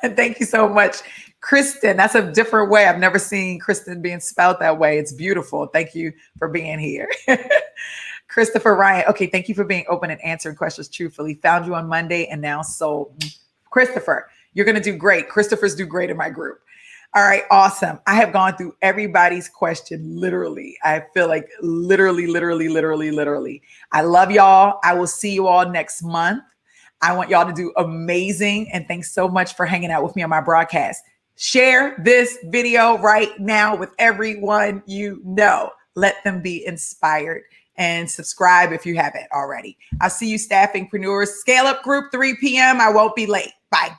And thank you so much, Kristen. That's a different way. I've never seen Kristen being spelled that way. It's beautiful. Thank you for being here. Christopher Ryan. Okay. Thank you for being open and answering questions truthfully. Found you on Monday and now sold. Christopher, you're going to do great. Christophers do great in my group. All right. Awesome. I have gone through everybody's question. Literally. I feel like literally. I love y'all. I will see you all next month. I want y'all to do amazing. And thanks so much for hanging out with me on my broadcast. Share this video right now with everyone you know. Let them be inspired, and subscribe if you haven't already. I'll see you, Staffingpreneurs. Scale Up Group, 3 p.m. I won't be late. Bye.